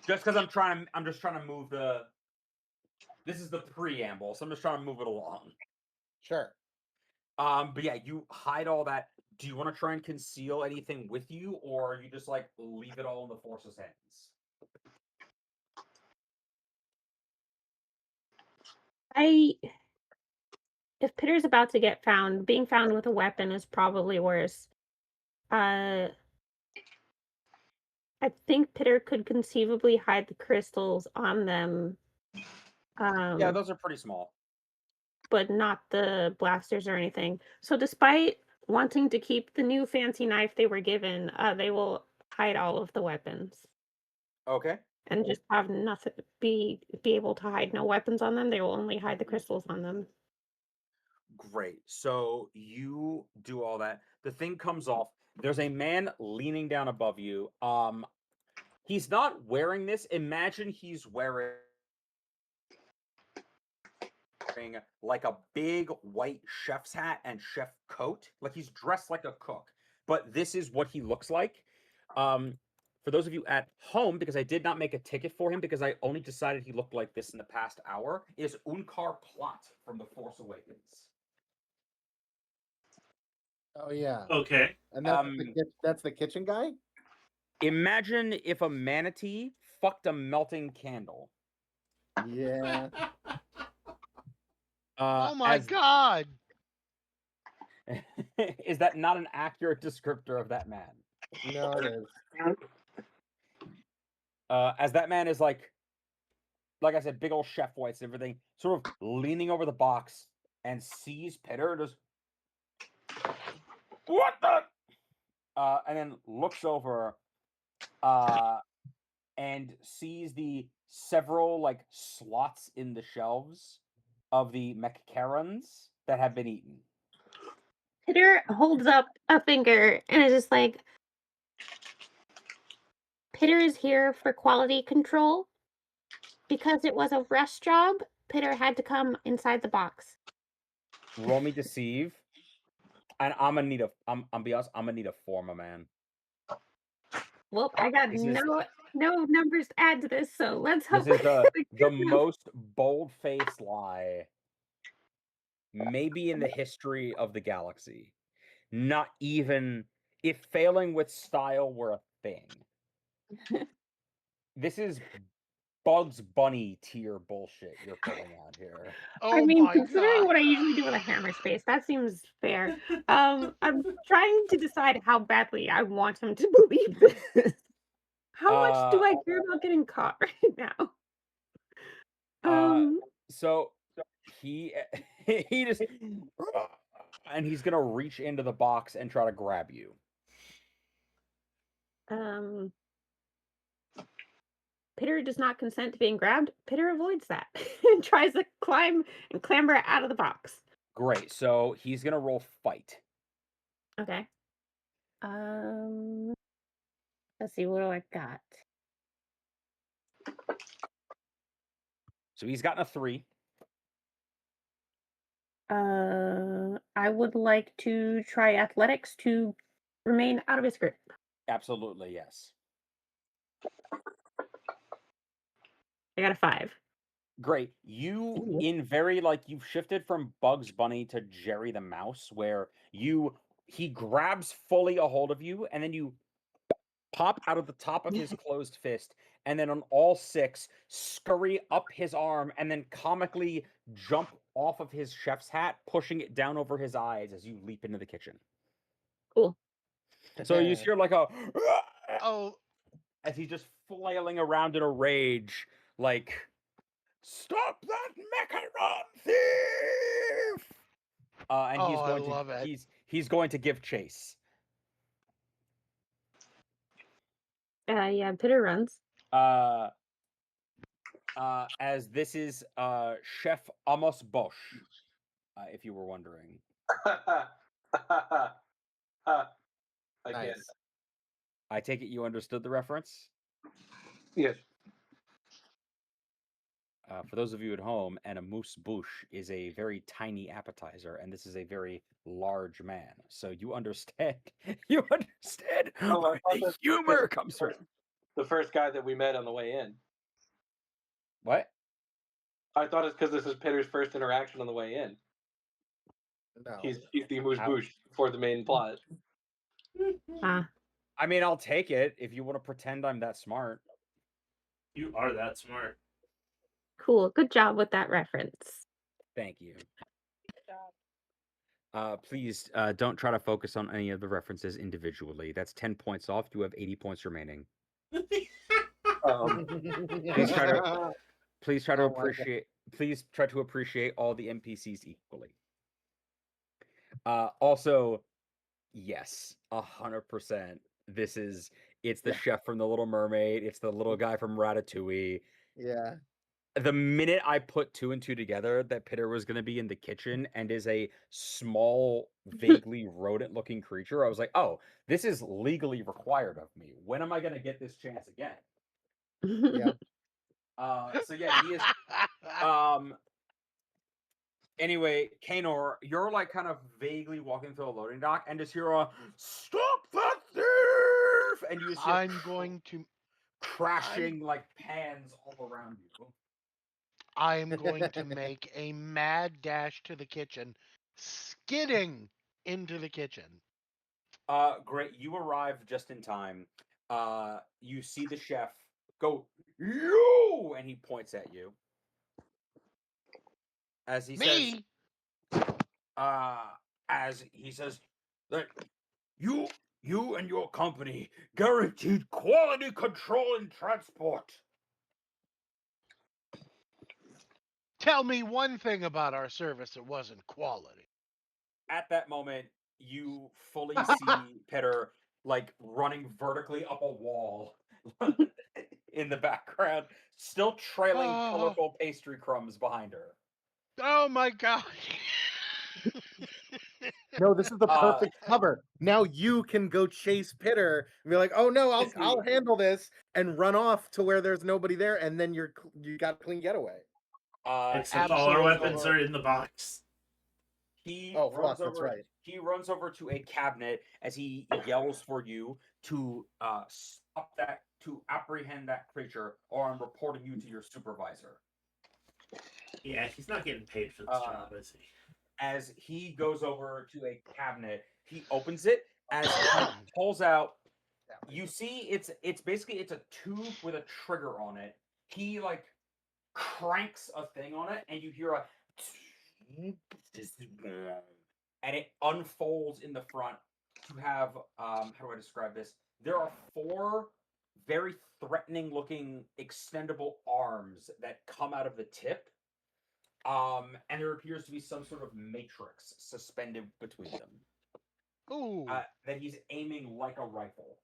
Just because I'm just trying to move this is the preamble, so I'm just trying to move it along. Sure. But yeah, you hide all that. Do you want to try and conceal anything with you, or you just like leave it all in the force's hands? If Pitter's about to get found, being found with a weapon is probably worse. I think Pitter could conceivably hide the crystals on them. Yeah, those are pretty small. But not the blasters or anything. So despite wanting to keep the new fancy knife they were given, they will hide all of the weapons Okay. and just have nothing be able to hide no weapons on them. They will only hide the crystals on them. Great. So you do all that. The thing comes off. There's a man leaning down above you. He's not wearing this. Imagine he's wearing like a big white chef's hat and chef coat. Like he's dressed like a cook. But this is what he looks like. For those of you at home, because I did not make a ticket for him because I only decided he looked like this in the past hour, is Unkar Plot from The Force Awakens. Oh, yeah. Okay. And that's the kitchen guy? Imagine if a manatee fucked a melting candle. Yeah. Oh my god! Is that not an accurate descriptor of that man? No, it is. As that man is like I said, big old chef whites and everything, sort of leaning over the box and sees Pitter and just, what the? And then looks over and sees the several like slots in the shelves of the macarons that have been eaten. Peter holds up a finger and is just like, Peter is here for quality control. Because it was a rush job, Peter had to come inside the box. Roll me deceive, and I'm gonna need be honest, I'm gonna need a 4, my man. Well, I got This is- no numbers to add to this, so let's hope. This is the most bold-faced lie maybe in the history of the galaxy. Not even if failing with style were a thing. This is Bugs Bunny tier bullshit you're pulling out here. Oh I mean, my considering god. what I usually do with a hammer space, that seems fair. I'm trying to decide how badly I want him to believe this. How much do I care about getting caught right now? So he he just and he's gonna reach into the box and try to grab you. Pitter does not consent to being grabbed. Pitter avoids that and tries to climb and clamber out of the box. Great. So he's gonna roll fight. Okay. Let's see, what do I got? So he's gotten a 3. I would like to try athletics to remain out of his grip. Absolutely, yes. I got a 5. Great. You in very like you've shifted from Bugs Bunny to Jerry the Mouse, where he grabs fully a hold of you, and then you pop out of the top of his closed fist, and then on all 6 scurry up his arm, and then comically jump off of his chef's hat, pushing it down over his eyes as you leap into the kitchen. Cool. So you hear like a Oh, as he's just flailing around in a rage, like, stop that macaron thief! And he's Oh, I going to love it. he's going to give chase. Yeah, Pitter runs. As this is Chef Amos Bosch, if you were wondering. Again. Nice. I take it you understood the reference? Yes. For those of you at home, an amuse bouche is a very tiny appetizer, and this is a very large man. So you understand. You understand Oh, I where thought the that- humor comes from. The first guy that we met on the way in. What? I thought it's because this is Pitter's first interaction on the way in. No. He's the amuse Ouch. bouche for the main plot. I mean, I'll take it if you want to pretend I'm that smart. You are that smart. Cool. Good job with that reference. Thank you. Please don't try to focus on any of the references individually. That's 10 points off. You have 80 points remaining. Please try to Oh my God. Please try to appreciate all the NPCs equally. Also, yes, 100%. It's the chef from The Little Mermaid. It's the little guy from Ratatouille. Yeah. The minute I put 2 and 2 together that Pitter was going to be in the kitchen and is a small, vaguely rodent-looking creature, I was like, oh, this is legally required of me. When am I going to get this chance again? Yeah. So yeah, he is. Anyway, Kanor, you're like kind of vaguely walking through a loading dock and just hear a "Stop that thief!" and you just hear I'm going to crashing like pans all around you. I'm going to make a mad dash to the kitchen, skidding into the kitchen. Great. You arrive just in time. You see the chef go, "You!" and he points at you. As he says, Me? as he says that you You and your company guaranteed quality control in transport. Tell me one thing about our service that wasn't quality. At that moment, you fully see Petter like running vertically up a wall in the background, still trailing Oh, colorful pastry crumbs behind her. oh my god. No, this is the Uh, perfect cover. Now you can go chase Pitter and be like, "Oh no, It's the- I'll handle this," and run off to where there's nobody there, and then you got a clean getaway. Except all our absolutely. weapons are in the box. He Oh, runs fuck, that's over. right. He runs over to a cabinet as he yells for you to stop that, to apprehend that creature, or I'm reporting you to your supervisor. Yeah, he's not getting paid for this job, is he? As he goes over to a cabinet, he opens it. As he pulls out, you see it's basically it's a tube with a trigger on it. He like cranks a thing on it, and you hear a and it unfolds in the front to have how do I describe this? There are 4 very threatening looking extendable arms that come out of the tip. And there appears to be some sort of matrix suspended between them. Ooh. That he's aiming like a rifle.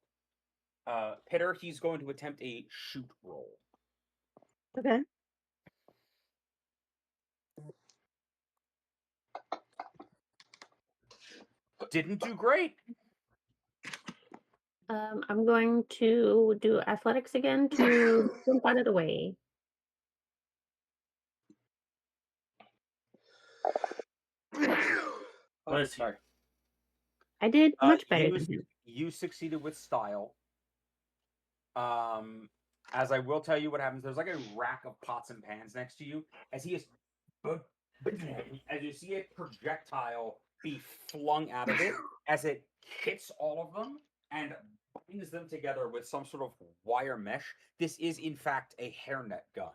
Pitter, he's going to attempt a shoot roll. Okay. Didn't do great. I'm going to do athletics again to jump out of the way. Oh, Bless you. sorry. I did much better you, than him. you succeeded with style. As I will tell you what happens, there's like a rack of pots and pans next to you. As he is, as you see a projectile be flung out of it, as it hits all of them and binds them together with some sort of wire mesh. This is in fact a hairnet gun,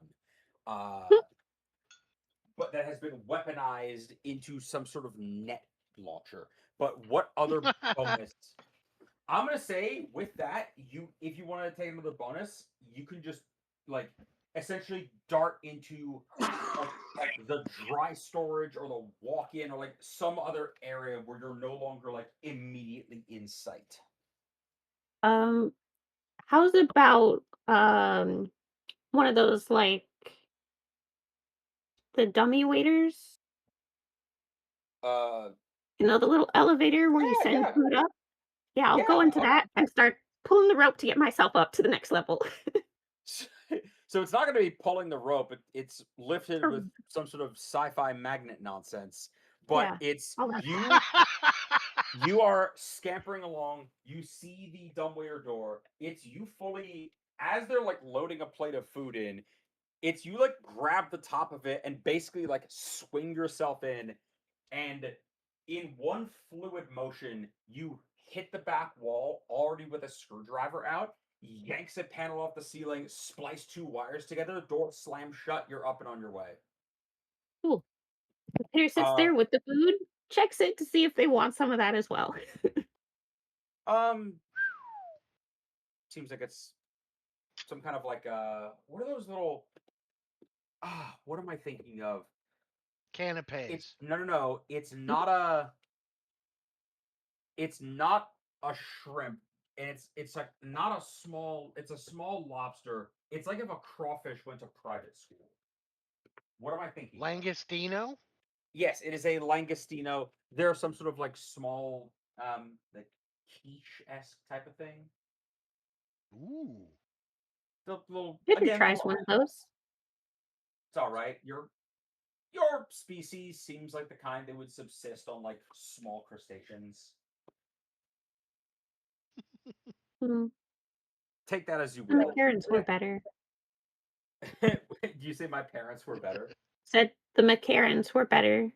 but that has been weaponized into some sort of net launcher. But what other bonus? I'm gonna say with that, if you want to take another bonus, you can just like essentially dart into like the dry storage or the walk-in or like some other area where you're no longer like immediately in sight. How's about one of those like the dummy waiters? Uh, You know, the little elevator where you yeah, send yeah, food up? Yeah, I'll go yeah. into that and start pulling the rope to get myself up to the next level. So it's not going to be pulling the rope. It's lifted Or- with some sort of sci-fi magnet nonsense. But Yeah, it's all that. you are scampering along. You see the dumbwaiter door. It's you fully as they're like loading a plate of food in. It's you like grab the top of it and basically like swing yourself in, and in one fluid motion, you hit the back wall already with a screwdriver out, yanks a panel off the ceiling, splice 2 wires together, door slams shut, you're up and on your way. Cool. Peter sits Uh, there with the food, checks it to see if they want some of that as well. Seems like it's some kind of like what are those little what am I thinking of? Canapes. No, it's not a shrimp, and it's like not a small, it's a small lobster. It's like if a crawfish went to private school. What am I thinking of? Langostino? Yes, it is a langostino. There are some sort of like small like quiche-esque type of thing. Ooh. The little Peter again, tries one of those. it's all right. Your species seems like the kind that would subsist on like small crustaceans. Hmm. Take that as you My will. parents were better. You say my parents were better? Said the McCarrans were better.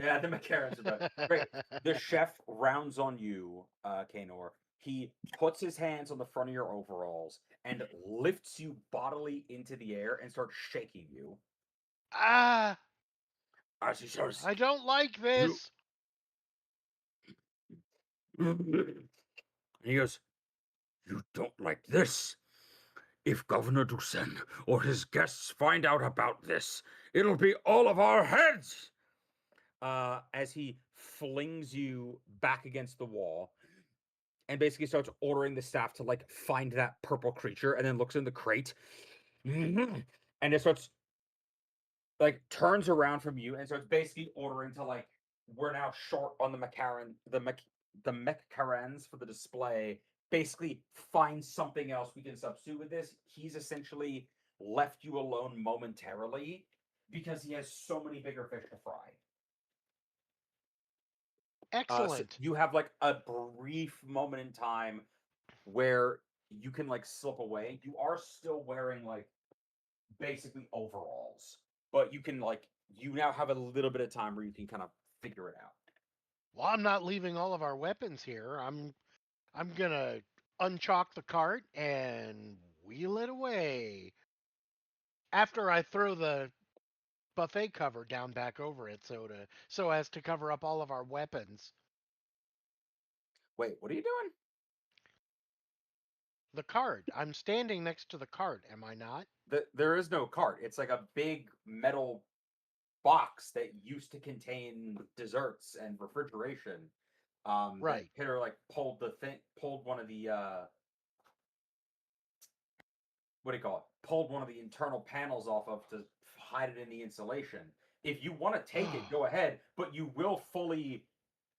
Yeah, the McCarrans are better. Great. The chef rounds on you, Kanor. He puts his hands on the front of your overalls and lifts you bodily into the air and starts shaking you. Ah, As he says, I don't like this. And he goes, "You don't like this. If Governor Dusen or his guests find out about this, it'll be all of our heads." As he flings you back against the wall and basically starts ordering the staff to like find that purple creature, and then looks in the crate and it starts like turns around from you and starts basically ordering to like, we're now short on the Mechcarans for the display. Basically, find something else we can substitute with this. He's essentially left you alone momentarily because he has so many bigger fish to fry. So Excellent. you have like a brief moment in time where you can like slip away. You are still wearing like basically overalls, but you can like, you now have a little bit of time where you can kind of figure it out. Well, I'm not leaving all of our weapons here. I'm gonna unchalk the cart and wheel it away. After I throw the buffet cover down back over it so as to cover up all of our weapons. Wait, what are you doing? The cart. I'm standing next to the cart, am I not? There is no cart. It's like a big metal box that used to contain desserts and refrigeration. Right. Hitter like pulled one of the what do you call it? Pulled one of the internal panels off of to hide it in the insulation. If you want to take it, go ahead, but you will fully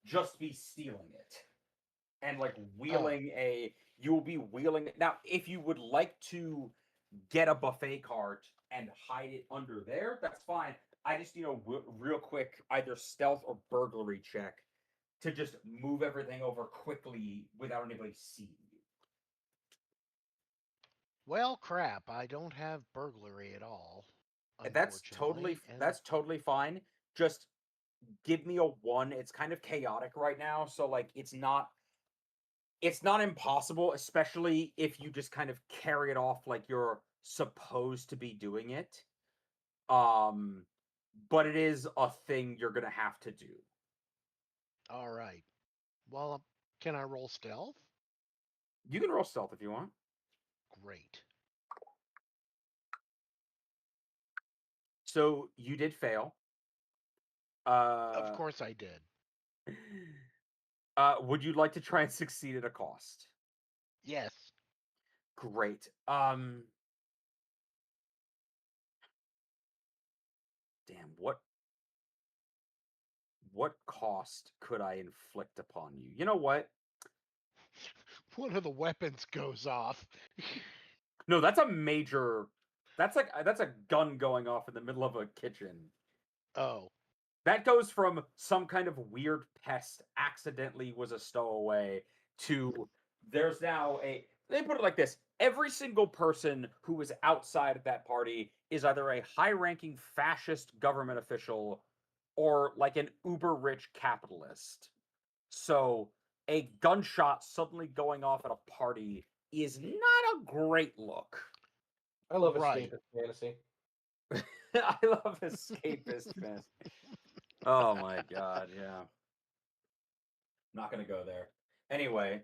just be stealing it. And like wheeling you will be wheeling it. Now, if you would like to get a buffet cart and hide it under there, that's fine. I just, real quick, either stealth or burglary check to just move everything over quickly without anybody seeing you. Well, crap. I don't have burglary at all. That's totally fine. Just give me a 1. It's kind of chaotic right now, so like it's not impossible, especially if you just kind of carry it off like you're supposed to be doing it. But it is a thing you're gonna have to do. All right. Well, can I roll stealth? You can roll stealth if you want. Great. So you did fail. Of course I did. Would you like to try and succeed at a cost? Yes. Great. Damn, what cost could I inflict upon you? You know what? One of the weapons goes off. No, that's a major. That's a gun going off in the middle of a kitchen. Oh. That goes from some kind of weird pest accidentally was a stowaway to there's now they put it like this. Every single person who was outside of that party is either a high-ranking fascist government official or like an uber-rich capitalist. So a gunshot suddenly going off at a party is not a great look. I love Right. escapist fantasy. I love escapist fantasy. Oh my god, yeah. Not gonna go there. Anyway,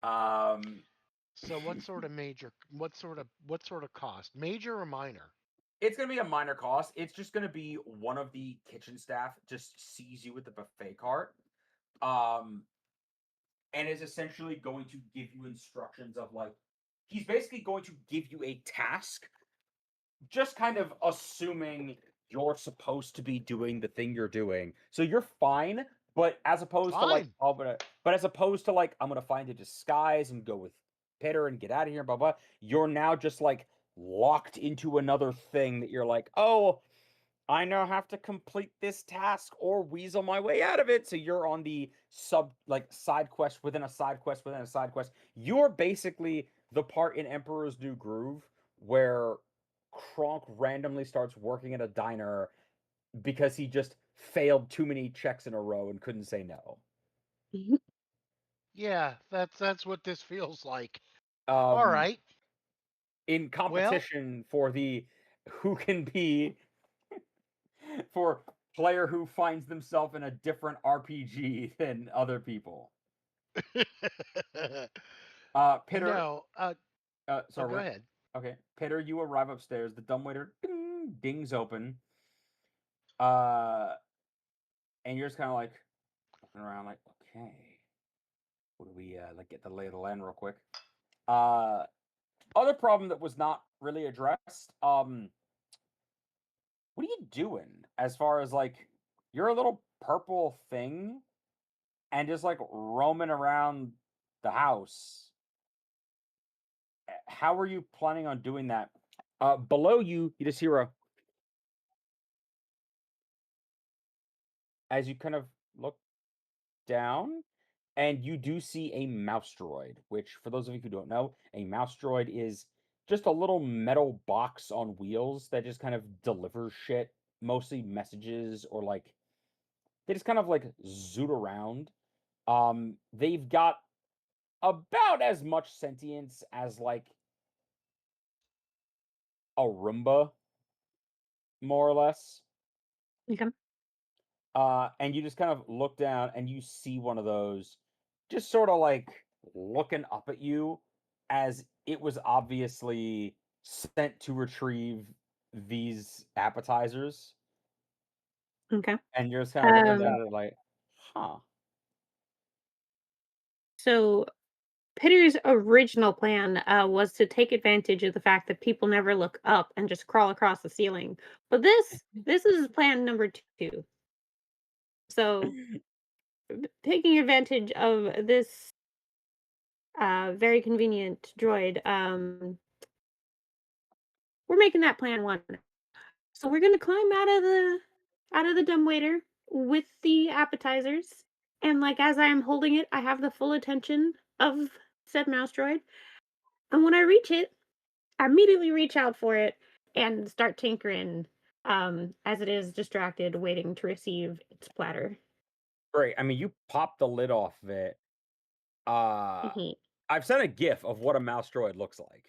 So what sort of cost? Major or minor? it's gonna be a minor cost. It's just gonna be one of the kitchen staff just sees you with the buffet cart, and is essentially going to give you instructions of like, he's basically going to give you a task, just kind of assuming you're supposed to be doing the thing you're doing. So you're fine, but as opposed to like, Fine. I'm gonna find a disguise and go with Peter and get out of here, blah blah. You're now just like locked into another thing that you're like, oh, I now have to complete this task or weasel my way out of it. So you're on the side quest within a side quest within a side quest. You're basically the part in Emperor's New Groove where Kronk randomly starts working at a diner because he just failed too many checks in a row and couldn't say no. Yeah, that's what this feels like. All right. In competition for the who can be for player who finds themselves in a different RPG than other people. Pitter. no. Oh, Sorry. go ahead. Okay, Pitter, you arrive upstairs. The dumbwaiter dings open. And you're just kind of like looking around, like, okay, what do we like? Get the lay of the land real quick. Other problem that was not really addressed. What are you doing? As far as like, you're a little purple thing, and just like roaming around the house. How are you planning on doing that? Below you, you just hear a as you kind of look down, and you do see a mouse droid, which, for those of you who don't know, a mouse droid is just a little metal box on wheels that just kind of delivers shit, mostly messages, or like they just kind of like zoot around. They've got about as much sentience as like a Roomba, more or less. Okay. And you just kind of look down and you see one of those just sort of like looking up at you, as it was obviously sent to retrieve these appetizers. Okay. And you're just kind of looking Um, at it like, huh. So Pitter's original plan was to take advantage of the fact that people never look up and just crawl across the ceiling. But this is plan number 2. So taking advantage of this very convenient droid, we're making that plan 1. So we're gonna climb out of the dumbwaiter with the appetizers, and like as I am holding it, I have the full attention of said mouse droid. And when I reach it, I immediately reach out for it and start tinkering as it is distracted, waiting to receive its platter. Great. I mean, you pop the lid off of it. I've sent a GIF of what a mouse droid looks like.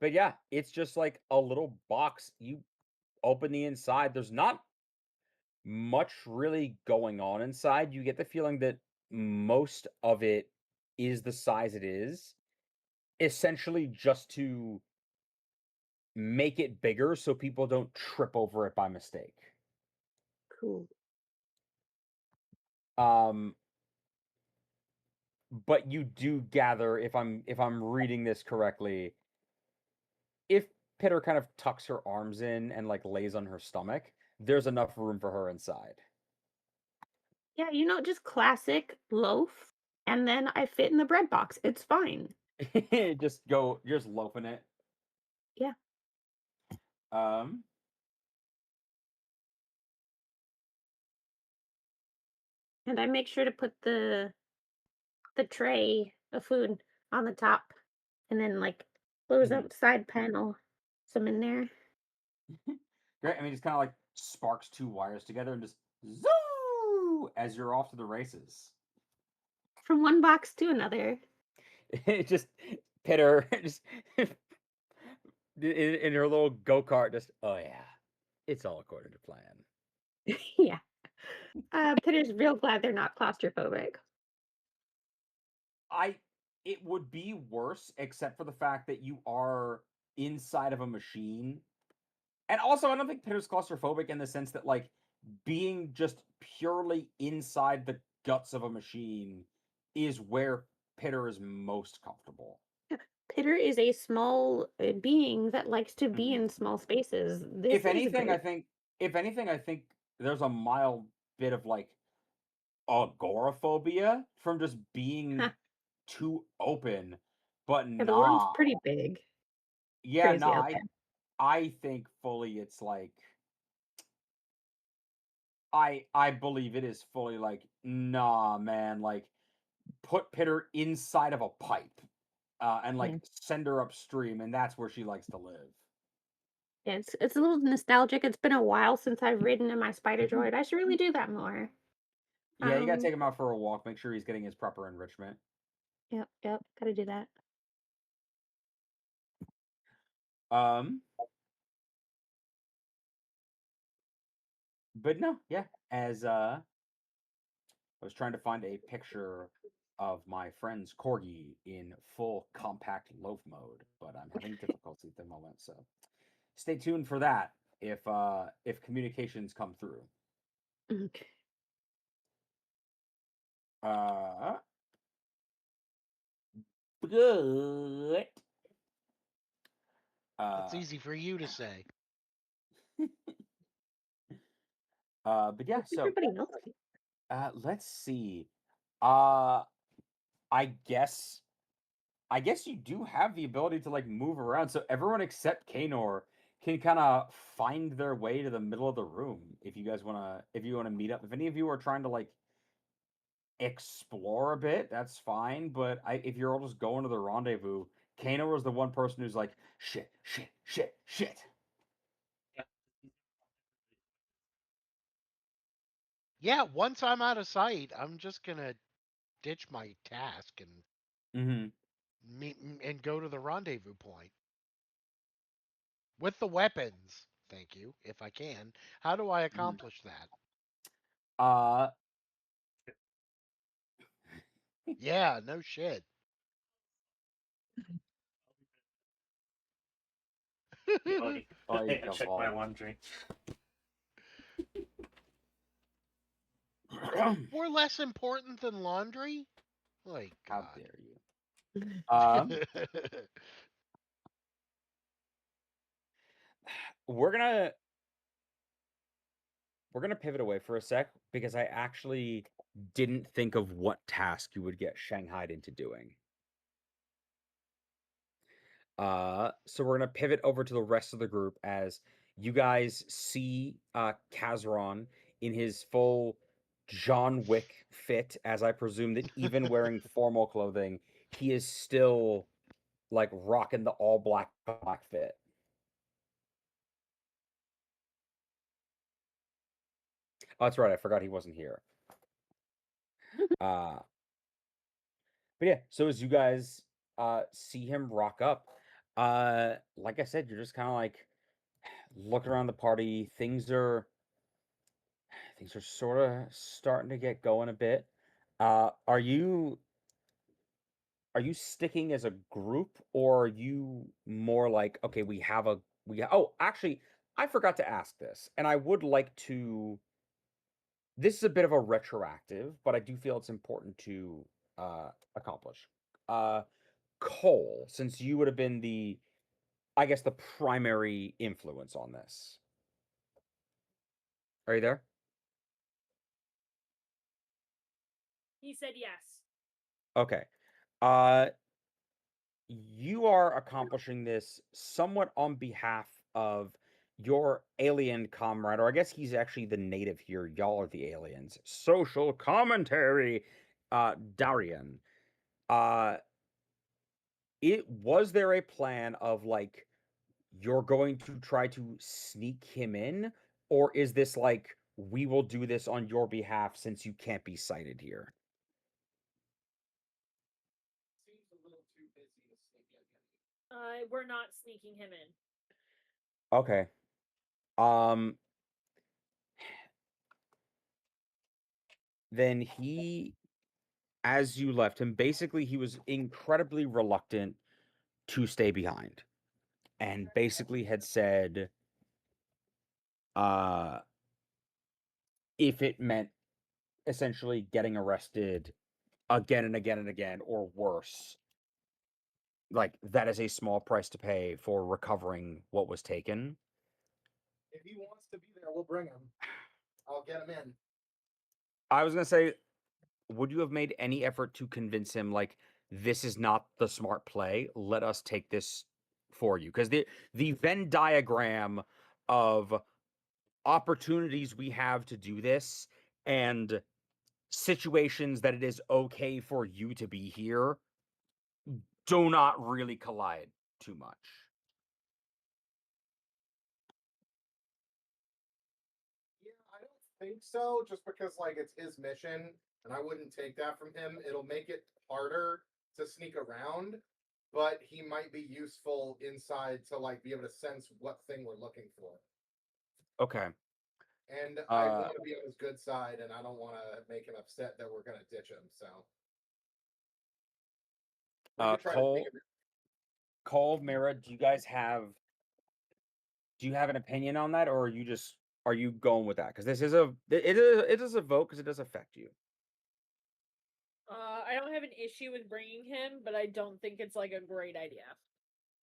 But yeah, it's just like a little box. You open the inside. There's not much really going on inside. You get the feeling that most of it is the size it is, essentially just to make it bigger so people don't trip over it by mistake. Cool. But you do gather, if I'm reading this correctly, if Pitter kind of tucks her arms in and like lays on her stomach, there's enough room for her inside. Yeah, just classic loaf, and then I fit in the bread box. It's fine. You're just loafing it. Yeah. And I make sure to put the tray of food on the top, and then like close up the side panel, some in there. Great. I mean, just kind of like sparks 2 wires together and just zoo as you're off to the races. From one box to another. It just Pitter just in her little go-kart, just oh yeah, it's all according to plan. Yeah. Pitter's real glad they're not claustrophobic. It would be worse, except for the fact that you are inside of a machine. And also, I don't think Pitter's claustrophobic in the sense that, like, being just purely inside the guts of a machine is where Pitter is most comfortable. Pitter is a small being that likes to be in small spaces. If anything, I think there's a mild bit of like agoraphobia from just being too open, but Yeah, the world's pretty big. Yeah, Crazy no, out there. I think fully it's like I believe it is fully like, nah, man, like put Pitter inside of a pipe and like send her upstream, and that's where she likes to live. Yeah, it's a little nostalgic. It's been a while since I've ridden in my spider droid. I should really do that more. Yeah, you gotta take him out for a walk, make sure he's getting his proper enrichment. Yep, gotta do that. But no, yeah. As I was trying to find a picture of my friend's corgi in full compact loaf mode, but I'm having difficulty at the moment. So stay tuned for that if communications come through. Okay. But That's easy for you to say. but yeah, so Everybody else. let's see. I guess you do have the ability to like move around. So everyone except Kanor can kind of find their way to the middle of the room if you guys if you wanna meet up. If any of you are trying to like explore a bit, that's fine. But if you're all just going to the rendezvous, Kanor was the one person who's like, shit, shit, shit, shit. Yeah, once I'm out of sight, I'm just gonna ditch my task and Mm-hmm. and go to the rendezvous point with the weapons. Thank you, if I can. How do I accomplish that? Yeah, no shit. I check my laundry. More less important than laundry? Like, How God. dare you? We're gonna pivot away for a sec because I actually didn't think of what task you would get shanghaied into doing. So we're gonna pivot over to the rest of the group as you guys see Kazron in his full John Wick fit, as I presume that even wearing formal clothing, he is still like rocking the all black fit. Oh, that's right. I forgot he wasn't here. But yeah, so as you guys see him rock up, like I said, you're just kind of like looking around the party. Things are sort of starting to get going a bit. Are you sticking as a group, or are you more like, okay, oh, actually, I forgot to ask this, and I would like to. This is a bit of a retroactive, but I do feel it's important to accomplish. Cole, since you would have been I guess, the primary influence on this. Are you there? He said yes. Okay. You are accomplishing this somewhat on behalf of your alien comrade, or I guess he's actually the native here. Y'all are the aliens. Social commentary, Darian. Was there a plan of like you're going to try to sneak him in, or is this like we will do this on your behalf since you can't be sighted here? We're not sneaking him in. Okay. Then he, as you left him, basically he was incredibly reluctant to stay behind, and basically had said, if it meant essentially getting arrested again and again and again, or worse, like that is a small price to pay for recovering what was taken. If he wants to be there, we'll bring him. I'll get him in. I was gonna say, would you have made any effort to convince him, like, this is not the smart play? Let us take this for you. Because the Venn diagram of opportunities we have to do this and situations that it is okay for you to be here do not really collide too much. Yeah, I don't think so, just because like it's his mission and I wouldn't take that from him. It'll make it harder to sneak around, but he might be useful inside to like be able to sense what thing we're looking for. Okay. And I Uh, want to be on his good side, and I don't want to make him upset that we're going to ditch him. So, we could try to Cole, think of it. Cole, Mira, do you have an opinion on that, or are you going with that? Because it is a vote because it does affect you. I don't have an issue with bringing him, but I don't think it's like a great idea.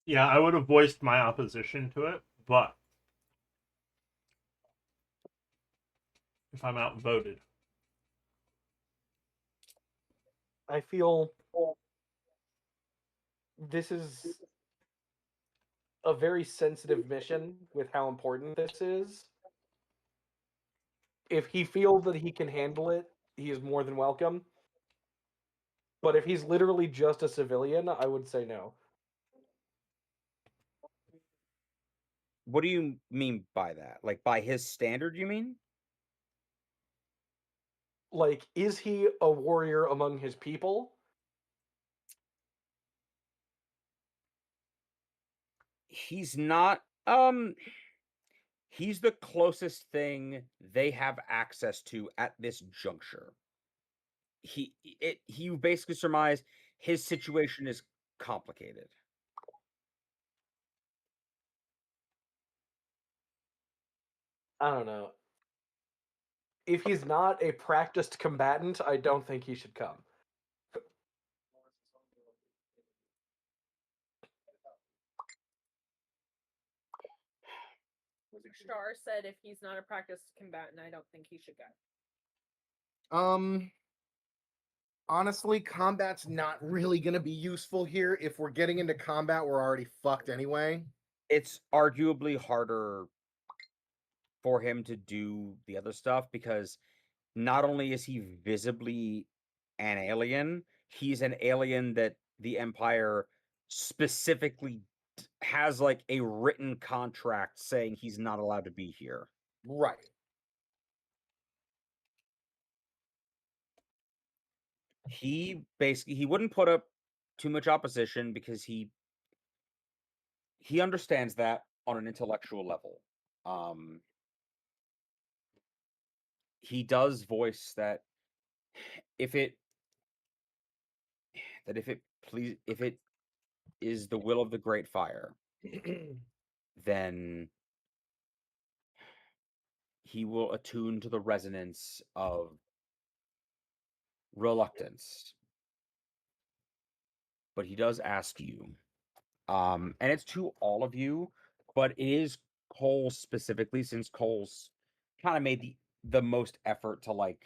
Yeah, I would have voiced my opposition to it, but if I'm outvoted. I feel this is a very sensitive mission with how important this is. If he feels that he can handle it, he is more than welcome. But if he's literally just a civilian, I would say no. What do you mean by that? Like by his standard, you mean? Like, is he a warrior among his people? He's not. He's the closest thing they have access to at this juncture. You basically surmise his situation is complicated. I don't know. If he's not a practiced combatant, I don't think he should come. Star said if he's not a practiced combatant, I don't think he should go. Honestly, combat's not really going to be useful here. If we're getting into combat, we're already fucked anyway. It's arguably harder for him to do the other stuff because not only is he visibly an alien, he's an alien that the Empire specifically has like a written contract saying he's not allowed to be here. Right. He wouldn't put up too much opposition because he understands that on an intellectual level. He does voice that if it is the will of the Great Fire, then he will attune to the resonance of reluctance. But he does ask you, and it's to all of you, but it is Cole specifically, since Cole's kind of made the most effort to like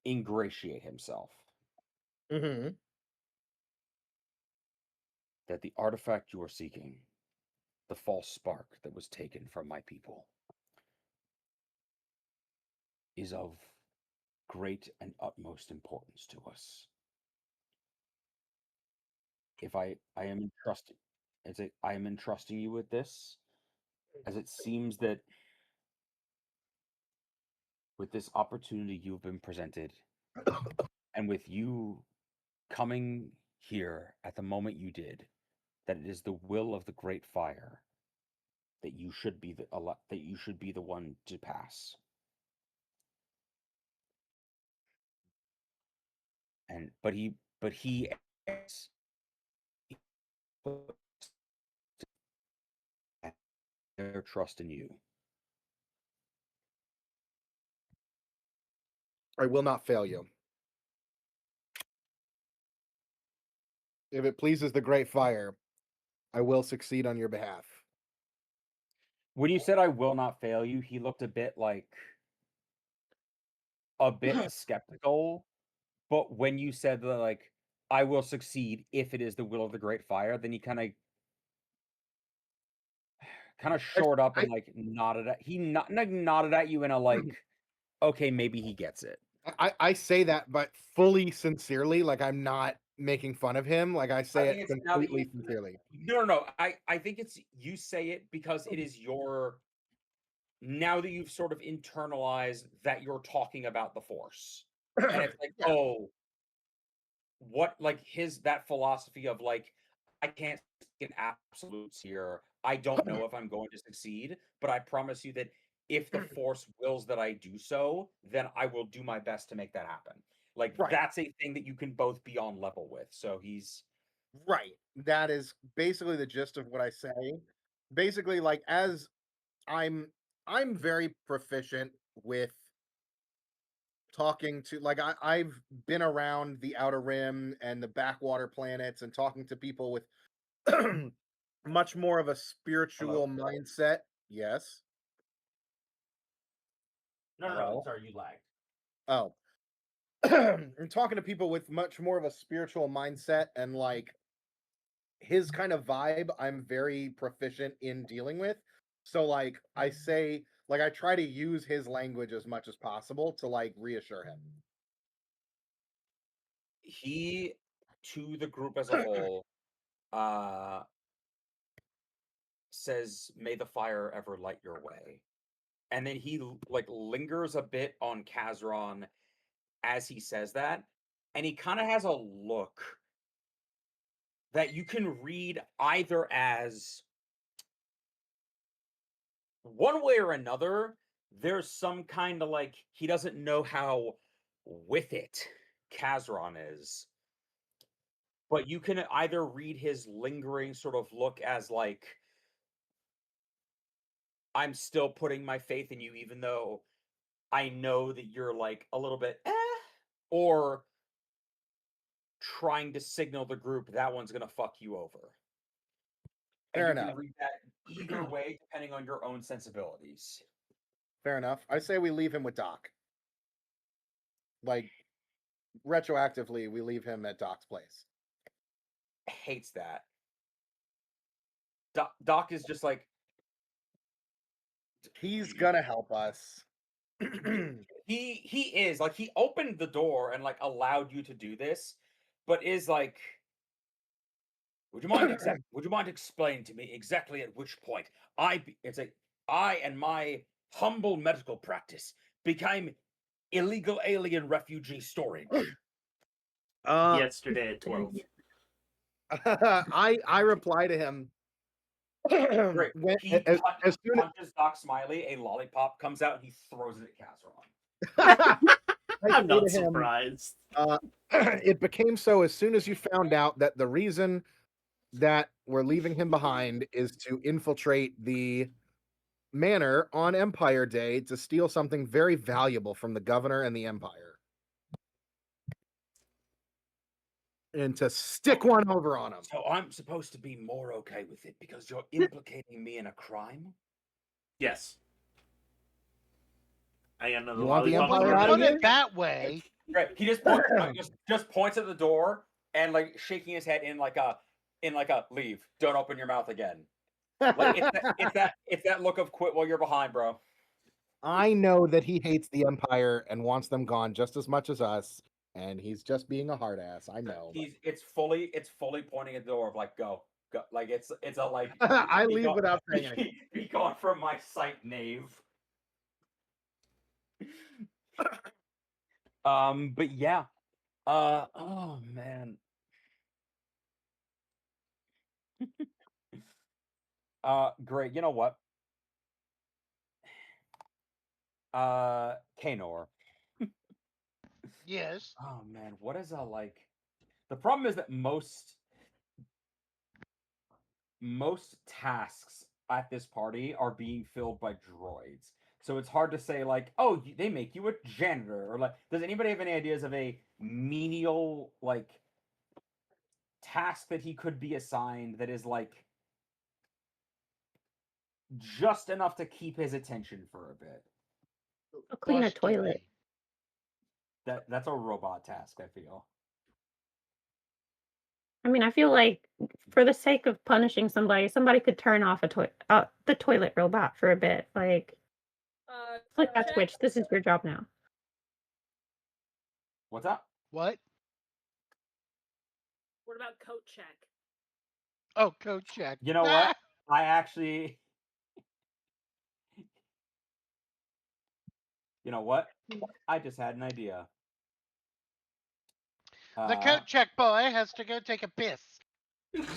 ingratiate himself. Mm-hmm. That the artifact you are seeking, the false spark that was taken from my people, is of great and utmost importance to us. If I am entrusted, I am entrusting you with this, as it seems that with this opportunity you've been presented, and with you coming here at the moment you did, that it is the will of the Great Fire that you should be the one to pass. And but he asks, their trust in you. I will not fail you. If it pleases the Great Fire, I will succeed on your behalf. When you said I will not fail you, he looked a bit skeptical. But when you said that, like, I will succeed if it is the will of the Great Fire, then he kind of shored up and like nodded at nodded at you in a like, okay, maybe he gets it. I say that, but fully sincerely. Like, I'm not making fun of him. Like, I say it completely sincerely. No. I think it's you say it because it is your. Now that you've sort of internalized that you're talking about the Force, and it's like, Yeah. oh, what like that philosophy of like, I can't speak in absolutes here. I don't know if I'm going to succeed, but I promise you that if the Force wills that I do so, then I will do my best to make that happen. Like Right. that's a thing that you can both be on level with. So he's Right. That is basically the gist of what I say. Basically, like as I'm very proficient with talking to I've been around the Outer Rim and the backwater planets and talking to people with much more of a spiritual mindset. Yes. no. Hello? Sorry, you lagged. Oh. And talking to people with much more of a spiritual mindset and like his kind of vibe, I'm very proficient in dealing with. So like I say, like I try to use his language as much as possible to like reassure him. He to the group as a whole says, "May the fire ever light your way." And then he like lingers a bit on Kazron as he says that, and he kind of has a look that you can read either as one way or another. There's some kind of like he doesn't know how with it Kazron is, but you can either read his lingering sort of look as like, I'm still putting my faith in you, even though I know that you're like a little bit or trying to signal the group that one's gonna fuck you over. Fair And you enough. can read that either way depending on your own sensibilities. Fair enough. I say we leave him with Doc. Like retroactively, we leave him at Doc's place. Hates that. Doc is just like, He's gonna help us. he is like, he opened the door and like allowed you to do this, but is like, would you mind explaining to me exactly at which point I and my humble medical practice became illegal alien refugee storage? Yesterday at 12. I reply to him. Great. When, He as soon as punches Doc Smiley, a lollipop comes out, and he throws it at Kazron. I I'm say not to him, surprised. it became so as soon as you found out that the reason that we're leaving him behind is to infiltrate the manor on Empire Day to steal something very valuable from the governor and the Empire. And to stick one over on him. So I'm supposed to be more okay with it because you're implicating me in a crime? Yes. I got another You want the lollipop When Empire you out already. of put here? it that way, Right. He just just points at the door and like shaking his head in like a leave. Don't open your mouth again. Like it's that look of quit while you're behind, bro. I know that he hates the Empire and wants them gone just as much as us, and he's just being a hard ass. I know. It's fully pointing at the door of like go. Like it's a like I be leave gone- without saying anything. Be gone from my sight, knave. But yeah. Oh man. Great. You know what? Kanor. yes. Oh man, what is like? The problem is that most tasks at this party are being filled by droids. So it's hard to say like, oh, they make you a janitor, or like, does anybody have any ideas of a menial like task that he could be assigned that is like just enough to keep his attention for a bit? I'll clean a Flush toilet. duty. That's a robot task, I feel. I mean, I feel like for the sake of punishing somebody, somebody could turn off the toilet robot for a bit. Like, flick that check. switch. This is your job now. What's up? What? What about coat check? Oh, code check. You know what? I actually. You know what? I just had an idea. The coat check boy has to go take a piss.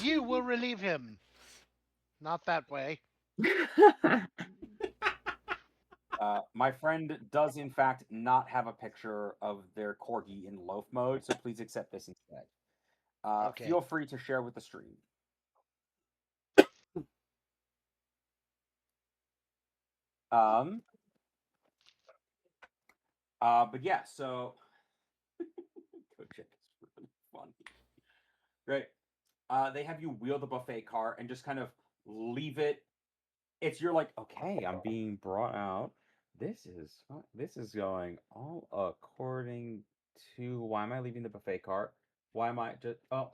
You will relieve him. Not that way. My friend does, in fact, not have a picture of their corgi in loaf mode, so please accept this instead. Okay. Feel free to share with the stream. But yeah, so Coach is really funny. Great. They have you wheel the buffet cart and just kind of leave it. You're like, okay, I'm being brought out. This is going all according to. Why am I leaving the buffet cart? Why am I just? No.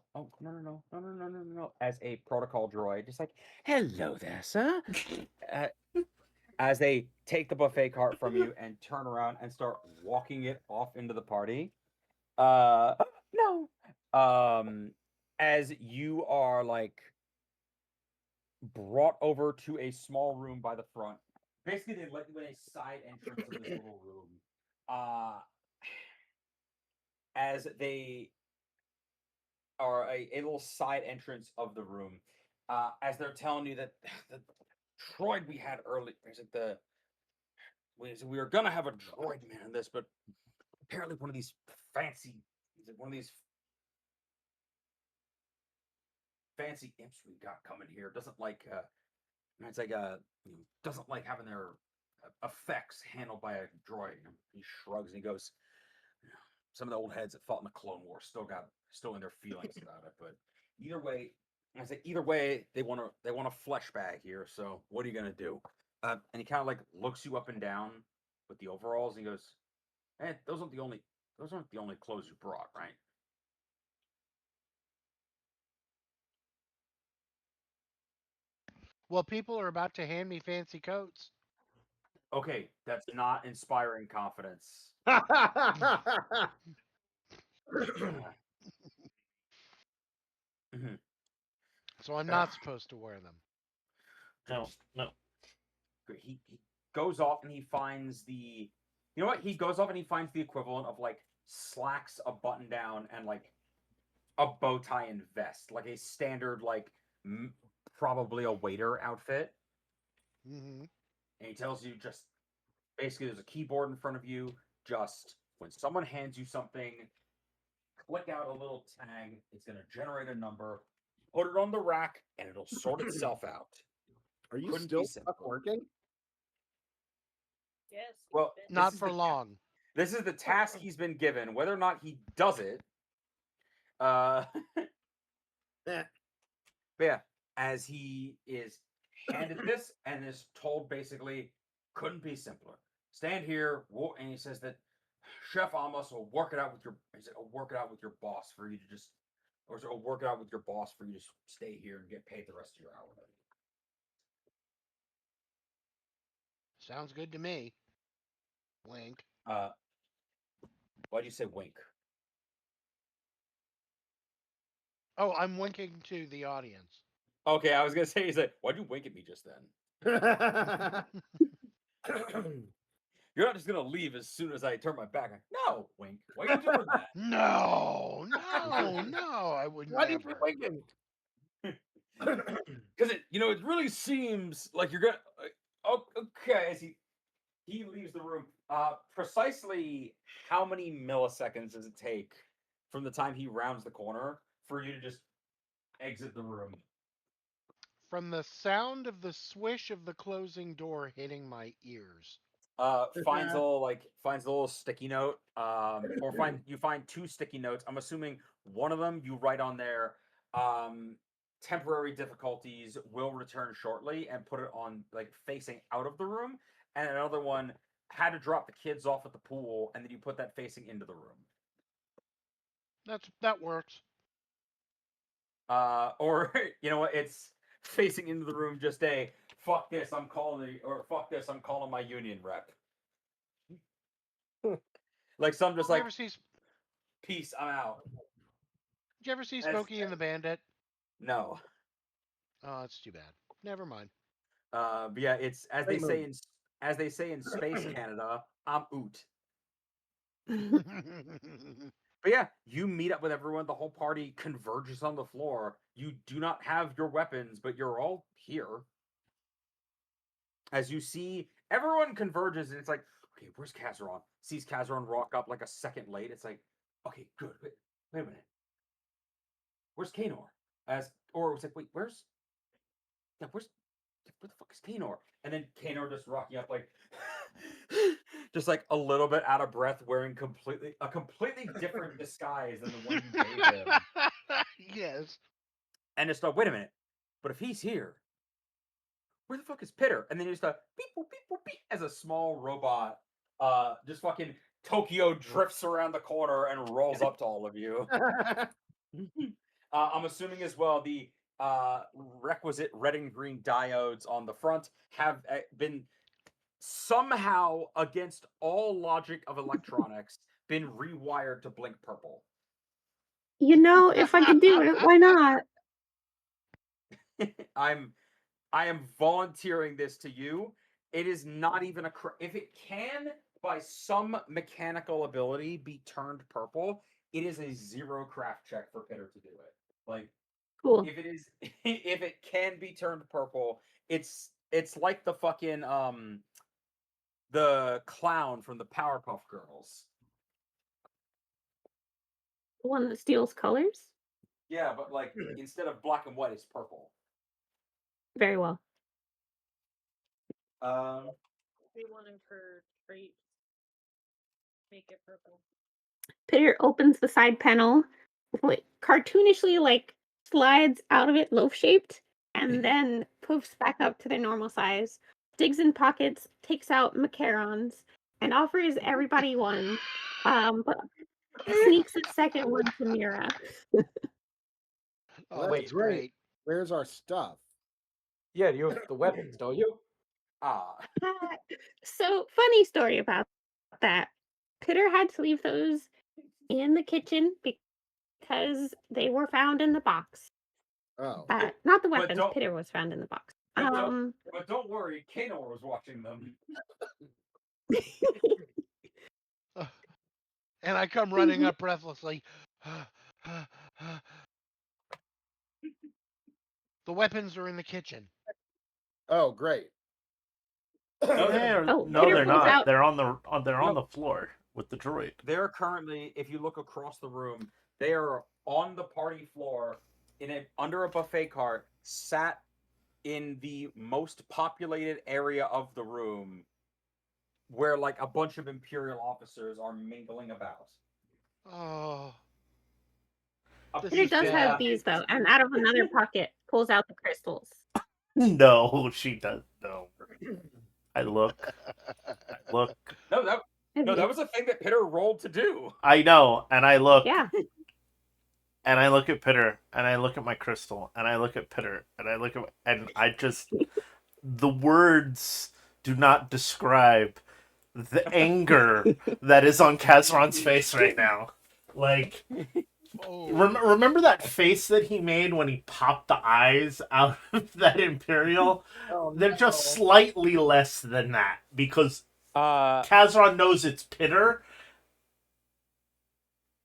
As a protocol droid, just like, hello there, sir. As they take the buffet cart from you and turn around and start walking it off into the party. No. As you are like brought over to a small room by the front. Basically, they let you in a side entrance of this little room. As they are a little side entrance of the room. As they're telling you that the droid we had earlier, we were gonna have a droid man in this, but apparently one of these fancy imps we got coming here doesn't like it's like doesn't like having their effects handled by a droid. He shrugs and he goes, some of the old heads that fought in the Clone Wars still in their feelings about it. But either way, they want a flesh bag here. So what are you gonna do? And he kind of like looks you up and down with the overalls and he goes, "Hey, those aren't the only clothes you brought, right?" Well, people are about to hand me fancy coats. Okay, that's not inspiring confidence. So I'm not supposed to wear them. No. He goes off and he finds the. You know what? He goes off and he finds the equivalent of like slacks, a button down, and like a bow tie and vest, like a standard like probably a waiter outfit. Mm-hmm. And he tells you just basically there's a keyboard in front of you. Just when someone hands you something, click out a little tag. It's going to generate a number. Put it on the rack, and it'll sort itself out. Are you Couldn't still be stuck simpler. working? Yes. Well, Not for long. This is the task he's been given. Whether or not he does it, but yeah, as he is handed this and is told basically, couldn't be simpler. Stand here, and he says that Chef Amos will work it out with your. He said, "I'll work it out with your boss for you to just, or I'll work it out with your boss for you to stay here and get paid the rest of your hour." Sounds good to me. Wink. Why'd you say wink? Oh, I'm winking to the audience. Okay, I was gonna say, he's like, why'd you wink at me just then? You're not just gonna leave as soon as I turn my back. No, wink. Why are you doing that? No, I would Why did you never. winking? Because it really seems like you're gonna. Okay, as he leaves the room. Precisely how many milliseconds does it take from the time he rounds the corner for you to just exit the room? From the sound of the swish of the closing door hitting my ears. Finds a little sticky note. You find two sticky notes. I'm assuming one of them you write on there. Temporary difficulties will return shortly, and put it on like facing out of the room. And another one had to drop the kids off at the pool, and then you put that facing into the room. That works. Or you know what? It's facing into the room. Just a fuck this. I'm calling my union rep. Like some just like peace. I'm out. Did you ever see Smokey and the Bandit? No. Oh, that's too bad. Never mind. But yeah, it's as they say in Space Canada, I'm oot. But yeah, you meet up with everyone. The whole party converges on the floor. You do not have your weapons, but you're all here. As you see everyone converges, and it's like, okay, where's Kazaron? Sees Kazaron rock up like a second late. It's like, okay, good. Wait a minute. Where's Kanor? Or it's like, wait, where the fuck is Kanor? And then Kanor just rocking up like, just like a little bit out of breath, wearing a completely different disguise than the one you gave him. Yes. And it's like, wait a minute, but if he's here, where the fuck is Pitter? And then you just beep boop beep boop beep as a small robot just fucking Tokyo drifts around the corner and rolls up to all of you. I'm assuming as well the requisite red and green diodes on the front have been somehow, against all logic of electronics, been rewired to blink purple. You know, if I could do it, why not? I am volunteering this to you. It is not even if it can by some mechanical ability be turned purple, it is a 0 craft check for Pitter to do it. Like, Cool. if it can be turned purple, it's like the fucking the clown from the Powerpuff Girls. The one that steals colors? Yeah, but like instead of black and white, it's purple. Very well. We wanted her trait. Make it purple. Pitter opens the side panel, like cartoonishly like slides out of it loaf shaped, and then poofs back up to their normal size, digs in pockets, takes out macarons, and offers everybody one. But sneaks a second one to Mira. Oh, That's that's great. great. Where's our stuff? Yeah, you have the weapons, don't you? So, funny story about that. Pitter had to leave those in the kitchen because they were found in the box. Oh. Not the But weapons. don't- Pitter was found in the box. But don't worry, Kanor was watching them. And I come running up breathlessly. The weapons are in the kitchen. Oh, great. No, Pitter they're pulls not. out- They're on the floor with the droid. They're currently, if you look across the room, they are on the party floor under a buffet cart, sat in the most populated area of the room, where like a bunch of Imperial officers are mingling about. Oh. This Pitter is does bad. have these though, and out of another pocket pulls out the crystals. No, she does. No. I look. No, that was a thing that Pitter rolled to do. I know, and I look. Yeah. And I look at Pitter, and I look at my crystal, and I look at Pitter, and I look at, and I just, the words do not describe the anger that is on Kazaron's face right now. Like, Oh. remember that face that he made when he popped the eyes out of that Imperial? They're just slightly less than that, because Kazaron knows it's Pitter,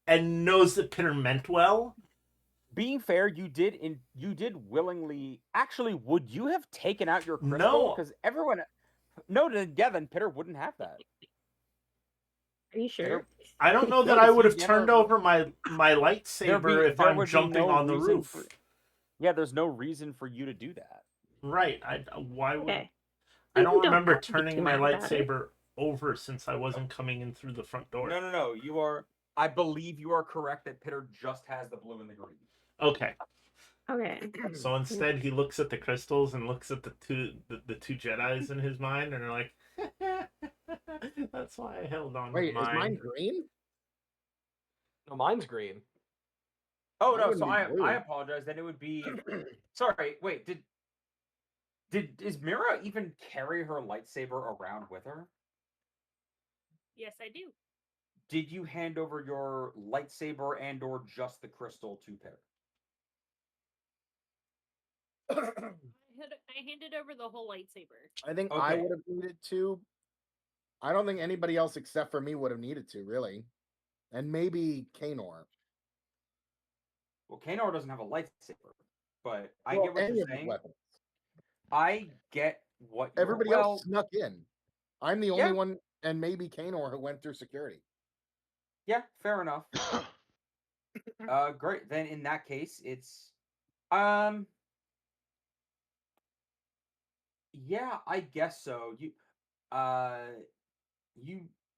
and knows that Pitter meant well. Being fair, you did willingly. Actually, would you have taken out your crystal? No. Because everyone. No, yeah, then Pitter wouldn't have that. Are you sure? I don't know that I would have turned over my lightsaber if I'm jumping on the roof. Yeah, there's no reason for you to do that. Right. Why would... Okay. I don't You don't remember have to be turning too my mad about it. lightsaber over since I wasn't coming in through the front door. No. You are. I believe you are correct that Pitter just has the blue and the green. Okay. Okay. So instead, he looks at the crystals and looks at the two Jedis in his mind, and are like, "That's why I held on." Wait, to is mine. mine green? No, mine's green. Oh Mine no, would so be blue. I apologize. Then it would be. Sorry, wait. Is Mira even carry her lightsaber around with her? Yes, I do. Did you hand over your lightsaber and/or just the crystal to Pitter? I handed over the whole lightsaber. I think I Okay. would have needed to. I don't think anybody else except for me would have needed to, really. And maybe Kanor. Well, Kanor doesn't have a lightsaber, but I Well, get what any you're of his saying. weapons. I get what you're Everybody well, else snuck in. I'm the Yeah. only one, and maybe Kanor, who went through security. Yeah, fair enough. Great. Then in that case, it's yeah, I guess so.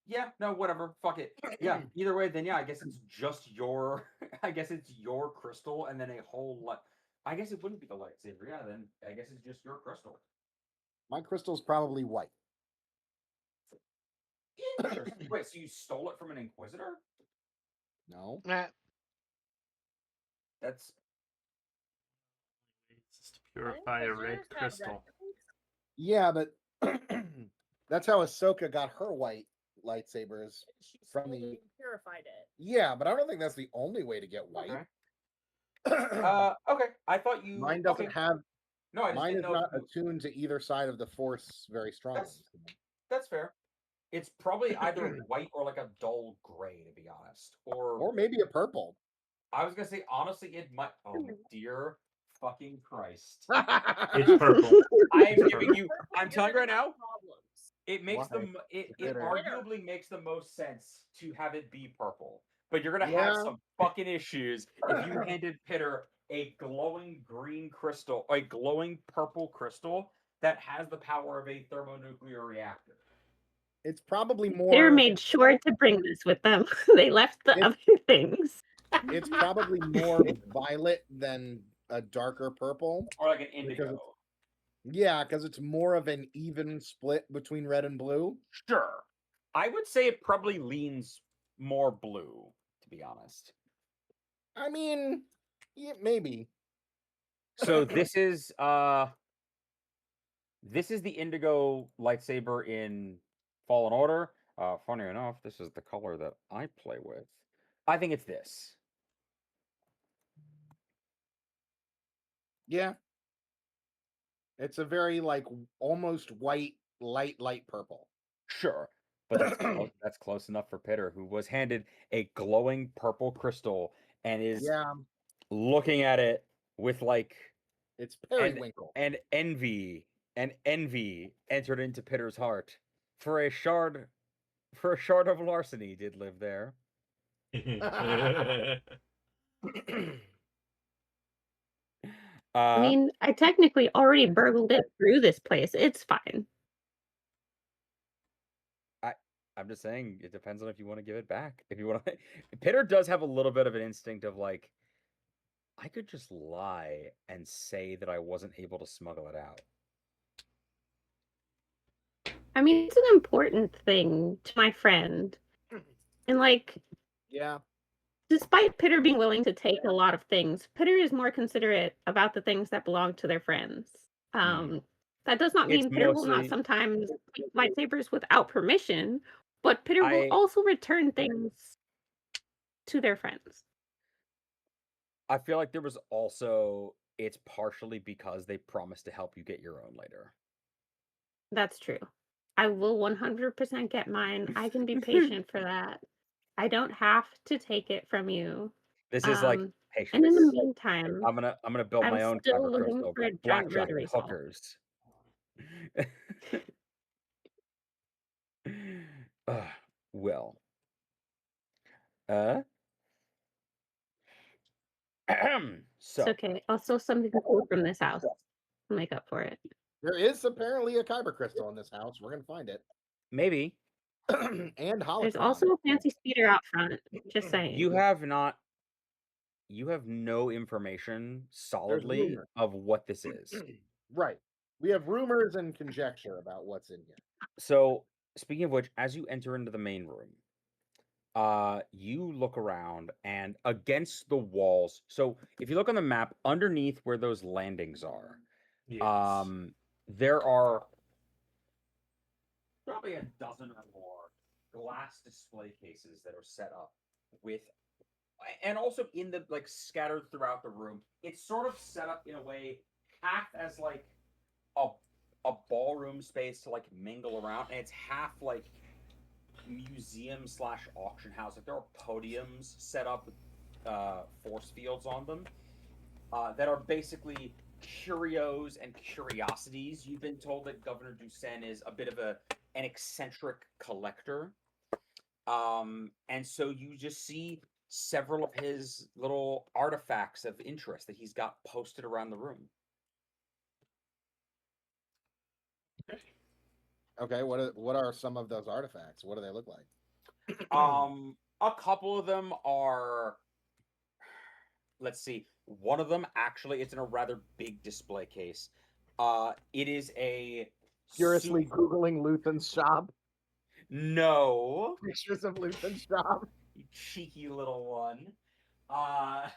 Yeah, no, whatever. Fuck it. Yeah, either way, then yeah, I guess it's just your I guess it's your crystal and then a whole lot. I guess it wouldn't be the lightsaber. Yeah, then I guess it's just your crystal. My crystal's probably white. Interesting. Wait, so you stole it from an Inquisitor? No. Nah, That's It's just to purify a red Inquisitors have crystal. replicas? Yeah, but that's how Ahsoka got her white lightsabers. She From stole the- it and purified it. Yeah, but I don't think that's the only way to get white. okay. Okay. I thought you Mine doesn't okay. have. No, I just Mine didn't is know. not If, attuned to either side of the Force very strongly. that's fair. It's probably either white or like a dull gray, to be honest. Or maybe a purple. I was gonna say honestly, it might. Oh dear fucking Christ! It's purple. I'm giving you. I'm You're telling you gonna right now. have problems. It makes Why? it Bitter. arguably makes the most sense to have it be purple. But you're gonna Yeah. have some fucking issues if you handed Pitter a glowing green crystal, a glowing purple crystal that has the power of a thermonuclear reactor. It's probably They more. made sure to bring this with them. They left the It- other things. It's probably more violet than a darker purple. Or like an Because indigo. Yeah, because it's more of an even split between red and blue. Sure. I would say it probably leans more blue, to be honest. I mean, yeah, maybe. So this is the indigo lightsaber in Fallen Order. Funny enough, this is the color that I play with. I think it's this. Yeah. It's a very like almost white, light purple. Sure. But that's close enough for Pitter, who was handed a glowing purple crystal and is Yeah, looking at it with like it's periwinkle. and envy entered into Pitter's heart. For a shard of larceny did live there. I mean, I technically already burgled it through this place. It's fine. I'm just saying it depends on if you want to give it back. If you want to, Pitter does have a little bit of an instinct of like, I could just lie and say that I wasn't able to smuggle it out. I mean, it's an important thing to my friend. And like, Yeah. despite Pitter being willing to take a lot of things, Pitter is more considerate about the things that belong to their friends. That does not mean It's Pitter will not mostly- sometimes take lightsabers without permission, but Pitter I- will also return things to their friends. I feel like there was also it's partially because they promised to help you get your own later. That's true. I will 100% get mine. I can be patient for that. I don't have to take it from you. This is like patience. And in the meantime, I'm gonna build I'm my own still Kyber looking crystal, for a but giant blackjack rotary and saw. hookers. Well. So It's okay. I'll steal something cool from this house. I'll make up for it. There is apparently a kyber crystal in this house. We're gonna find it. maybe And holocron. There's also a fancy speeder out front. Just saying. you have no information solidly rumor. of what this is. Right. We have rumors and conjecture about what's in here. So, speaking of which, as you enter into the main room, you look around and against the walls. So, if you look on the map, underneath where those landings are, Yes. there are probably a dozen or more glass display cases that are set up with, and also in the like scattered throughout the room. It's sort of set up in a way half as like a ballroom space to like mingle around, and it's half like museum / auction house. Like there are podiums set up with force fields on them that are basically curios and curiosities. You've been told that Governor Dusen is a bit of a an eccentric collector. And so you just see several of his little artifacts of interest that he's got posted around the room. Okay, what are some of those artifacts? What do they look like? A couple of them are, let's see, one of them actually, it's in a rather big display case. It is a Curiously Googling Luthen's shop. No. Pictures of Luthen's shop. You cheeky little one. Not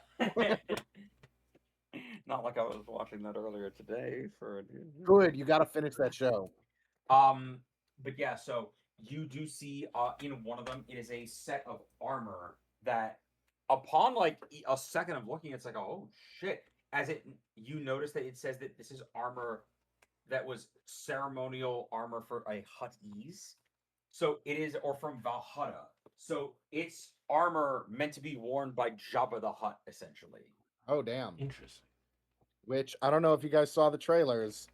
like I was watching that earlier today for Good, you got to finish that show. But yeah, so you do see in one of them, it is a set of armor that upon like a second of looking, it's like, oh shit. You notice that it says that this is armor that was ceremonial armor for a Huttese. So it is, or from Valhalla. So it's armor meant to be worn by Jabba the Hutt, essentially. Oh, damn. Interesting. Which, I don't know if you guys saw the trailers,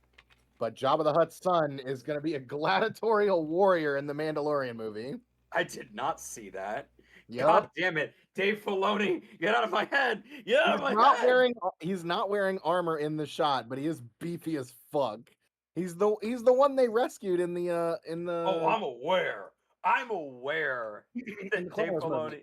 but Jabba the Hutt's son is going to be a gladiatorial warrior in the Mandalorian movie. I did not see that. Yep. God damn it. Dave Filoni, get out of my head. Get out of my head. He's not wearing armor in the shot, but he is beefy as fuck. He's the one they rescued in the Oh, I'm aware. I'm aware that Dave Filoni.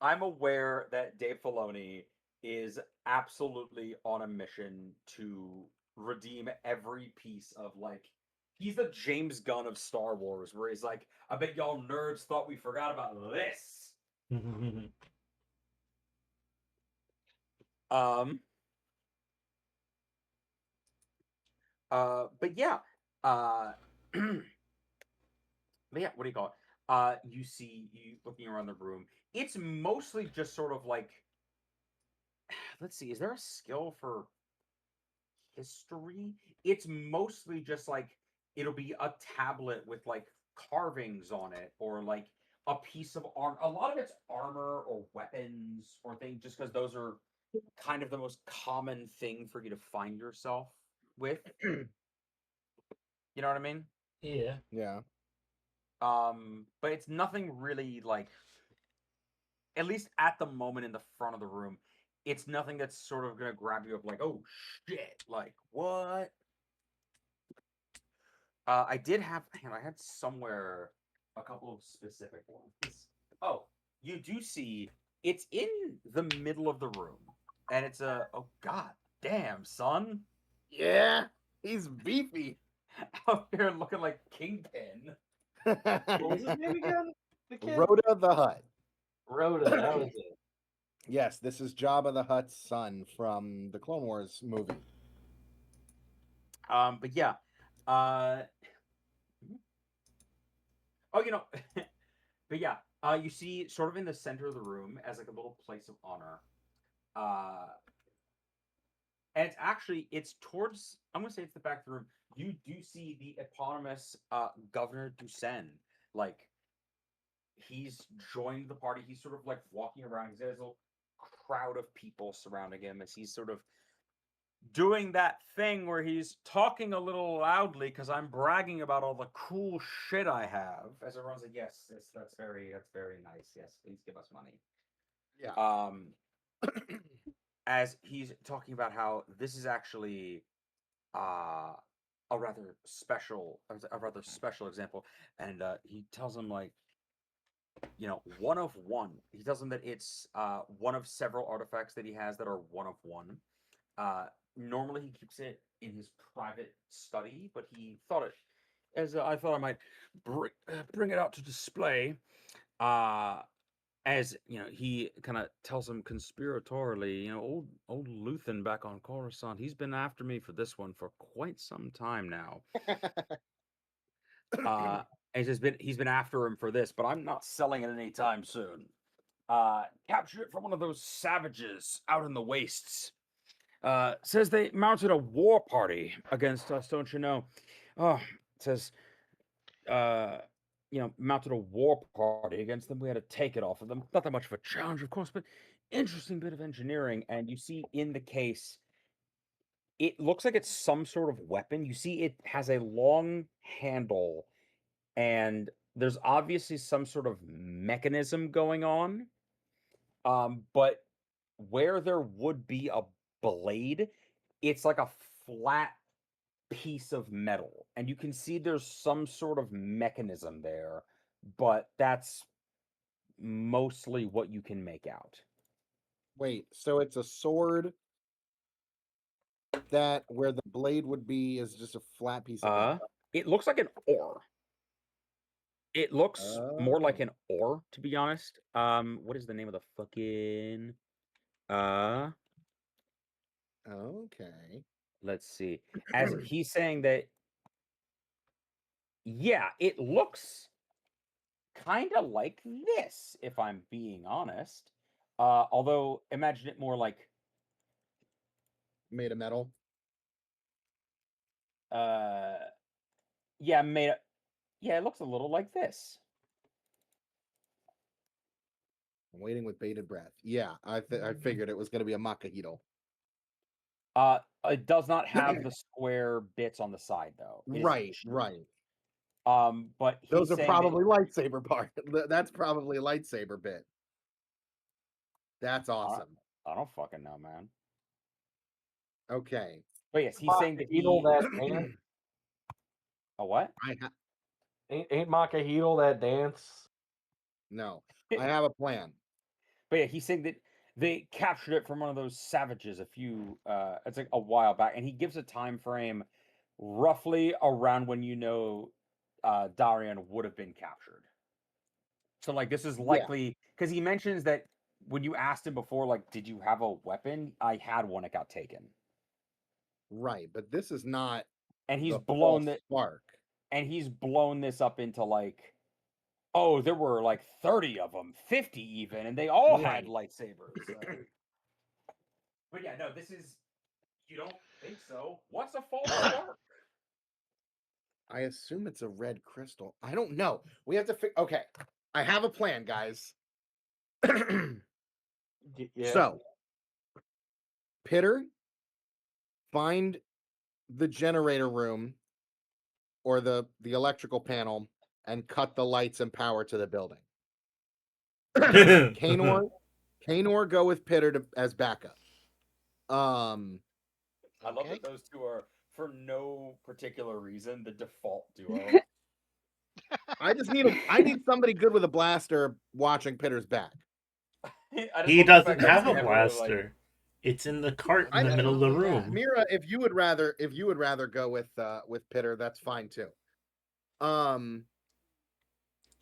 I'm aware that Dave Filoni is absolutely on a mission to redeem every piece of like. He's the James Gunn of Star Wars, where he's like, I bet y'all nerds thought we forgot about this. But yeah, but yeah, what do you call it? You see, you looking around the room. It's mostly just sort of like, let's see, is there a skill for history? It's mostly just like, it'll be a tablet with like carvings on it, or like a piece of armor. A lot of it's armor or weapons or things, just because those are kind of the most common thing for you to find yourself with. You know what I mean? Yeah. Yeah. But it's nothing really like, at least at the moment in the front of the room, it's nothing that's sort of gonna grab you up like, oh shit, like what? I had somewhere a couple of specific ones. Oh, you do see it's in the middle of the room, and it's oh god damn, son. Yeah, he's beefy. Out here looking like Kingpin. What was his name again? The kid? Rhoda the Hutt. Rhoda, that was it. Yes, this is Jabba the Hutt's son from the Clone Wars movie. But yeah. Oh, but yeah. You see, sort of in the center of the room, as like a little place of honor. And it's towards. I'm gonna say it's the back of the room. You do see the eponymous Governor Dusen. Like, he's joined the party. He's sort of like walking around. He's got his little crowd of people surrounding him as he's sort of doing that thing where he's talking a little loudly because I'm bragging about all the cool shit I have. As everyone's like, yes, that's very nice. Yes, please give us money. Yeah. As he's talking about how this is actually a rather special example, and he tells him like, one of one. He tells him that it's one of several artifacts that he has that are one of one. Normally he keeps it in his private study, but he thought I thought I might bring it out to display. As he kind of tells him conspiratorially, old Luthen back on Coruscant, he's been after me for this one for quite some time now. And he's been after him for this, but I'm not selling it anytime soon. Captured it from one of those savages out in the wastes. Says they mounted a war party against us, don't you know? Says, mounted a war party against them. We had to take it off of them. Not that much of a challenge, of course, but interesting bit of engineering. And you see in the case, it looks like it's some sort of weapon. You see it has a long handle and there's obviously some sort of mechanism going on. But where there would be a blade, it's like a flat piece of metal, and you can see there's some sort of mechanism there, but that's mostly what you can make out. Wait, so it's a sword that where the blade would be is just a flat piece of metal. It looks like an oar. It looks more like Oh. an oar, to be honest. What is the name of the fucking Okay. let's see. As he's saying that, yeah, it looks kind of like this, if I'm being honest. Although imagine it more like Made of metal. yeah, it looks a little like this. I'm waiting with bated breath. Yeah, I figured it was going to be a Makahito. It does not have the square bits on the side though. It is Right, cheap. right. But Those he's are saying probably lightsaber part. That's probably a lightsaber bit. That's awesome. I don't fucking know, man. Okay. But yes, he's saying that Makahito that dance. A what? Ain't Makahito that dance? No, I have a plan. But yeah, he's saying that they captured it from one of those savages it's like a while back, and he gives a time frame roughly around when Darian would have been captured. So like this is likely because he mentions that when you asked him before, like, did you have a weapon? I had one, it got taken. Right, but this is not. And he's the blown false that spark. and he's blown this up into like, oh, there were like 30 of them, 50 even, and they all had lightsabers. But yeah, no, this is. You don't think so? What's a false spark? I assume it's a red crystal. I don't know. We have to figure. Okay, I have a plan, guys. Yeah. So, Pitter, find the generator room or the electrical panel and cut the lights and power to the building. Kanor, go with Pitter as backup. I love that those two are, for no particular reason, the default duo. I need somebody good with a blaster watching Pitter's back. He doesn't have a blaster. It's in the cart in the middle of the room. Mira, if you would rather go with Pitter, that's fine too.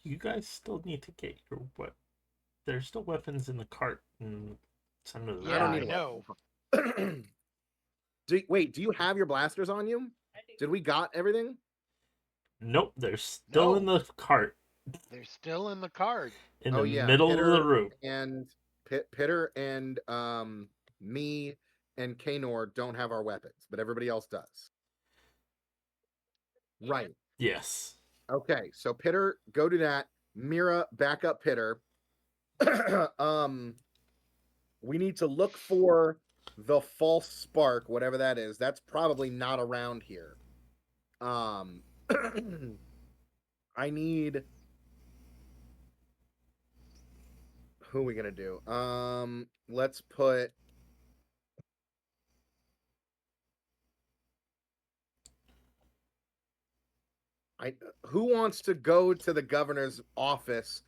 You guys still need to get your what? There's still weapons in the cart and it's under the I know. Do you have your blasters on you? Did we got everything? Nope, they're still in the cart. They're still in the cart. In the middle of the room. And Pitter and me and Kanor don't have our weapons, but everybody else does. Right. Yes. Okay, so Pitter, go do that. Mira, back up Pitter. We need to look for the false spark, whatever that is. That's probably not around here. I need. Who are we gonna do? Let's put. Who wants to go to the governor's office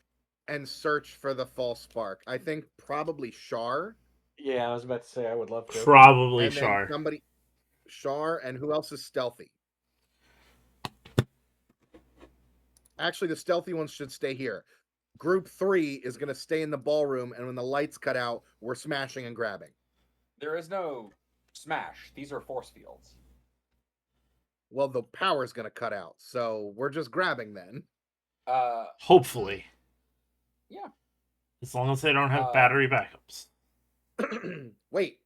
and search for the false spark? I think probably Shar. Yeah, I was about to say I would love to. Probably Shar. Shar, and who else is stealthy? Actually, the stealthy ones should stay here. Group 3 is going to stay in the ballroom, and when the lights cut out, we're smashing and grabbing. There is no smash. These are force fields. Well, the power's going to cut out, so we're just grabbing then. Hopefully. Yeah. As long as they don't have battery backups. Wait.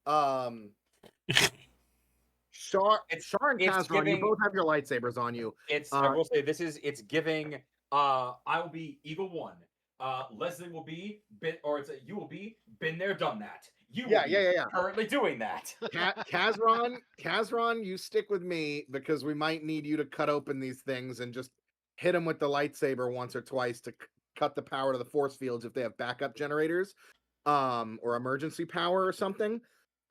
Shar and Kazron, you both have your lightsabers on you. I will say it's giving I will be Eagle 1. Leslie will be you will be been there, done that. You will be currently doing that. Kazron, you stick with me because we might need you to cut open these things and just hit them with the lightsaber once or twice to cut the power to the force fields if they have backup generators, or emergency power or something.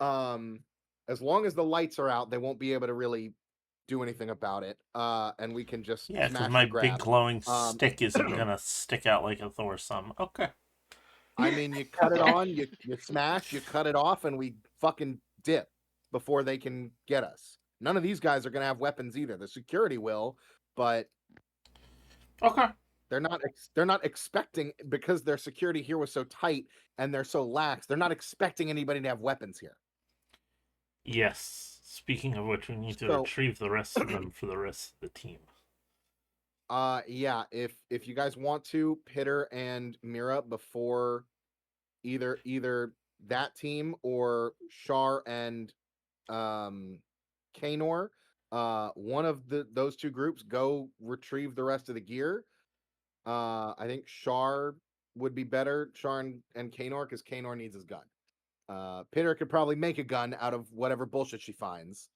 As long as the lights are out, they won't be able to really do anything about it. And we can just Yeah, because smash my and grab. big glowing stick isn't gonna stick out like a Thor thumb. Okay. I mean, you cut it on, you smash, you cut it off, and we fucking dip before they can get us. None of these guys are gonna have weapons either. The security will, but Okay. they're not expecting, because their security here was so tight and they're so lax. They're not expecting anybody to have weapons here. Yes. Speaking of which, we need to So- retrieve the rest of them for the rest of the team. Yeah, if you guys want to, Pitter and Mira, before either that team or Shar and Kanor, one of those two groups go retrieve the rest of the gear. I think Shar would be better, Shar and Kanor, because Kanor needs his gun. Pitter could probably make a gun out of whatever bullshit she finds.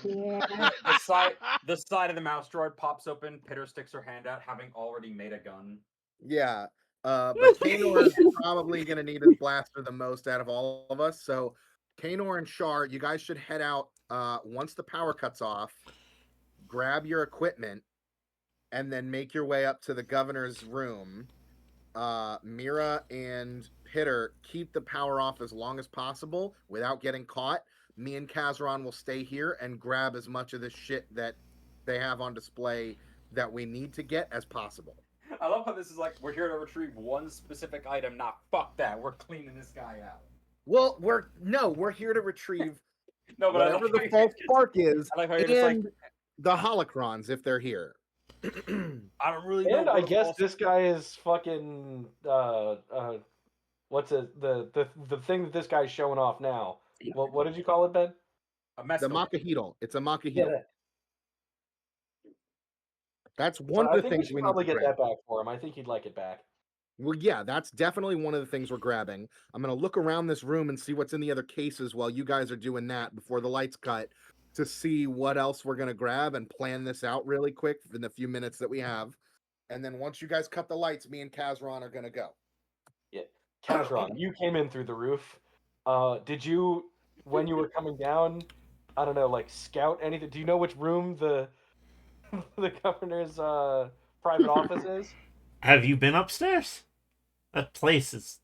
Yeah. The side of the mouse droid pops open. Pitter sticks her hand out, having already made a gun. Yeah. But Kanor is probably going to need his blaster the most out of all of us. So Kanor and Shar, you guys should head out once the power cuts off, grab your equipment, and then make your way up to the governor's room. Mira and Pitter, keep the power off as long as possible without getting caught. Me and Kazran will stay here and grab as much of this shit that they have on display that we need to get as possible. I love how this is like, we're here to retrieve one specific item. Not fuck that. We're cleaning this guy out. Well, we're here to retrieve No, but whatever I like the false spark is, I like how you're just like, and the holocrons if they're here. I don't really know. And I what a guess false- this guy is fucking what's it the thing that this guy's showing off now. What did you call it, Ben? a The mescaline. Makahito. It's a Makahito. That's So one of I the think we things should we need probably to get grab. that back for him. I think he'd like it back. Well, yeah, that's definitely one of the things we're grabbing. I'm going to look around this room and see what's in the other cases while you guys are doing that before the lights cut, to see what else we're going to grab and plan this out really quick in the few minutes that we have. And then once you guys cut the lights, me and Kazran are going to go. Yeah, Kazran, you came in through the roof. Did you, when you were coming down, I don't know, like scout anything? Do you know which room the the governor's private office is? Have you been upstairs? That place is.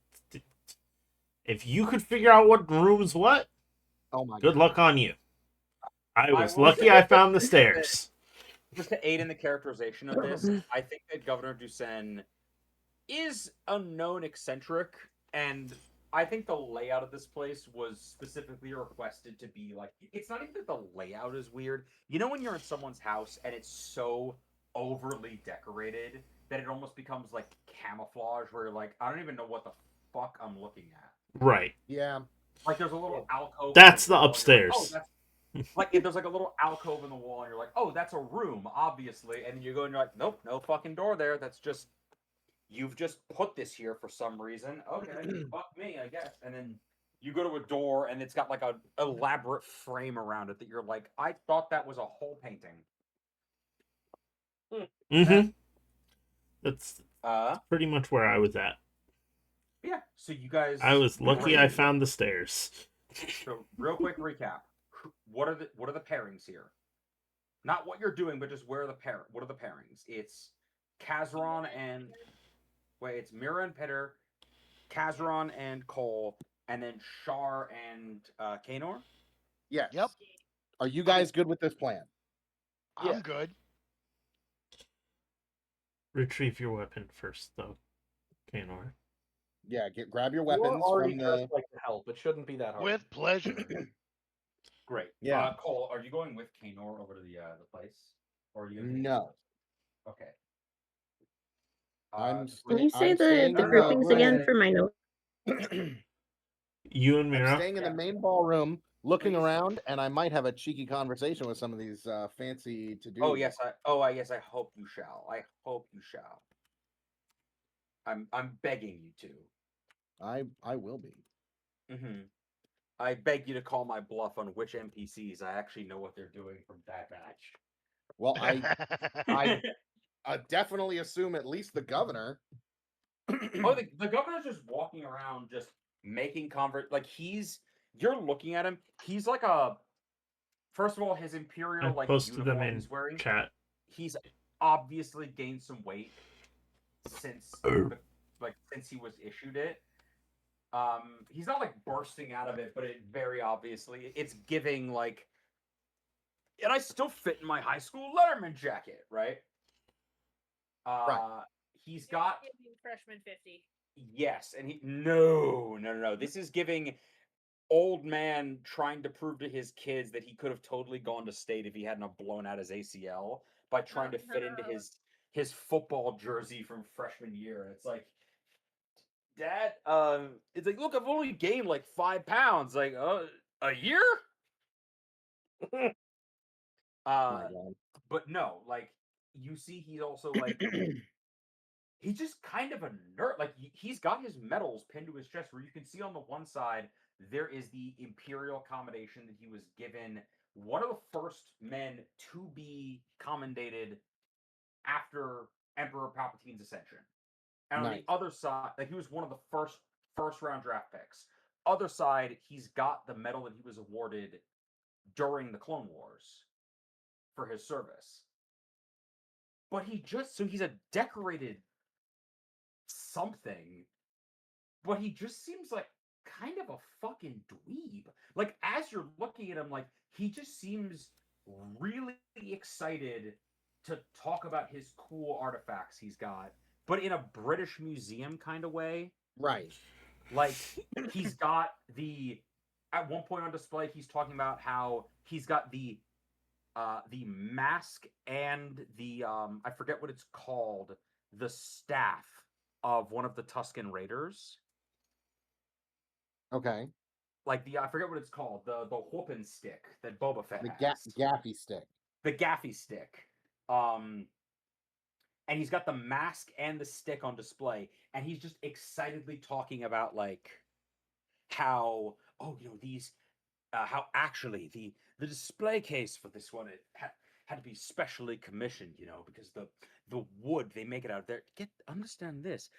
If you could figure out what room's what, Oh my good god. luck on you. I was will lucky say- I found the stairs. Just to aid in the characterization of this, I think that Governor Dusen is a known eccentric, and I think the layout of this place was specifically requested to be like, it's not even that the layout is weird. You know when you're in someone's house and it's so overly decorated that it almost becomes like camouflage, where you're like, I don't even know what the fuck I'm looking at. Right. Yeah. Like there's a little alcove. That's in the wall, and you're like, upstairs. oh, that's like there's like a little alcove in the wall, and you're like, oh, that's a room, obviously. And then you go and you're like, nope, no fucking door there. That's just you've just put this here for some reason. Okay, fuck me, I guess. And then you go to a door, and it's got like a elaborate frame around it that you're like, I thought that was a whole painting. Mm-hmm. That's Uh, pretty much where I was at. yeah. So you guys, I was lucky I found the stairs. So real quick recap: what are the pairings here? Not what you're doing, but just where are the what are the pairings? It's Kazran and it's Mira and Pitter, Kazran and Cole, and then Shar and Kanor. Yes. Yep. Are you guys good with this plan? I'm Yeah. good. Retrieve your weapon first, though, Kanor. Yeah, grab your You're weapons already from the. dressed like to help. It shouldn't be that hard. With pleasure. Great. Yeah. Cole, are you going with Kanor over to the place, or are you? Gonna No. Okay. I'm Can you say I'm staying the in groupings right. again for my note? You and I'm Mira. staying in the main ballroom, looking around, and I might have a cheeky conversation with some of these fancy to do. Oh yes, I hope you shall. I hope you shall. I'm begging you to. I will be. Mm-hmm. I beg you to call my bluff on which NPCs I actually know what they're doing from that batch. Well, I definitely assume at least the governor. Oh, the governor's just walking around, just making like you're looking at him. He's like first of all, his I imperial like posted them uniform in he's wearing. chat. He's obviously gained some weight since since he was issued it. He's not like bursting out of it, but it very obviously it's giving like, and I still fit in my high school Letterman jacket, right? He's got Giving freshman 50. yes, and no. This is giving old man trying to prove to his kids that he could have totally gone to state if he hadn't have blown out his ACL by trying to fit into his football jersey from freshman year. And it's like, Dad, it's like, look, I've only gained like 5 pounds. Like, a year? But no, like, you see, he's also like, he's just kind of a nerd. Like, he's got his medals pinned to his chest, where you can see on the one side there is the imperial commendation that he was given, one of the first men to be commendated after Emperor Palpatine's ascension. And on the other side, like, he was one of the first round draft picks. Other side, he's got the medal that he was awarded during the Clone Wars for his service. But he's a decorated something, but he just seems like kind of a fucking dweeb. Like, as you're looking at him, like, he just seems really excited to talk about his cool artifacts he's got, but in a British museum kind of way. Right. Like, he's got at one point on display, he's talking about how he's got the mask and the I forget what it's called, the staff of one of the Tusken Raiders. Okay. Like I forget what it's called, the whooping stick that Boba Fett The has. gaffy stick. The gaffy stick. And he's got the mask and the stick on display, and he's just excitedly talking about like how these how actually the display case for this one had to be specially commissioned, because the wood they make it out of there. Understand this.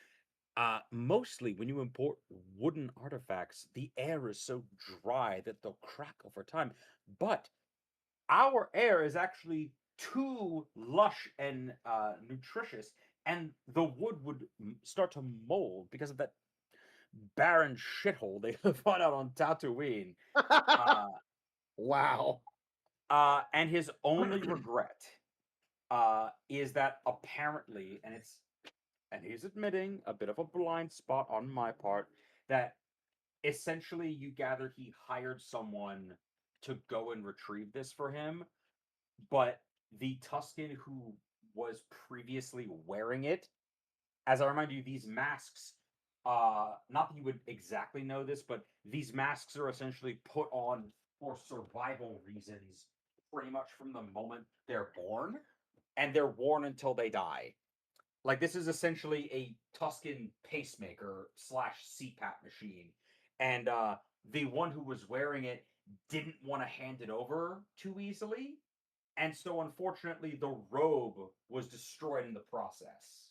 Mostly when you import wooden artifacts, the air is so dry that they'll crack over time. But our air is actually too lush and nutritious, and the wood would start to mold because of that barren shithole they find out on Tatooine. Wow. And his only regret is that apparently, and he's admitting a bit of a blind spot on my part, that essentially you gather he hired someone to go and retrieve this for him, but the Tusken who was previously wearing it, as I remind you, these masks, not that you would exactly know this, but these masks are essentially put on for survival reasons pretty much from the moment they're born, and they're worn until they die. Like, this is essentially a Tusken pacemaker / CPAP machine. And the one who was wearing it didn't want to hand it over too easily. And so, unfortunately, the robe was destroyed in the process.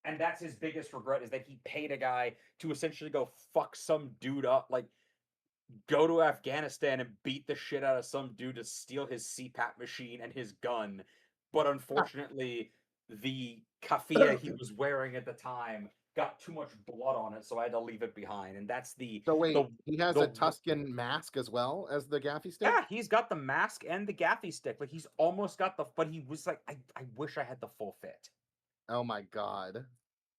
And that's his biggest regret, is that he paid a guy to essentially go fuck some dude up, like, go to Afghanistan and beat the shit out of some dude to steal his CPAP machine and his gun. But unfortunately, the kafia he was wearing at the time got too much blood on it, so I had to leave it behind. And that's So wait, he has a Tusken mask as well as the gaffy stick? Yeah, he's got the mask and the gaffy stick. Like, he's almost got but he was like, I wish I had the full fit. Oh my god.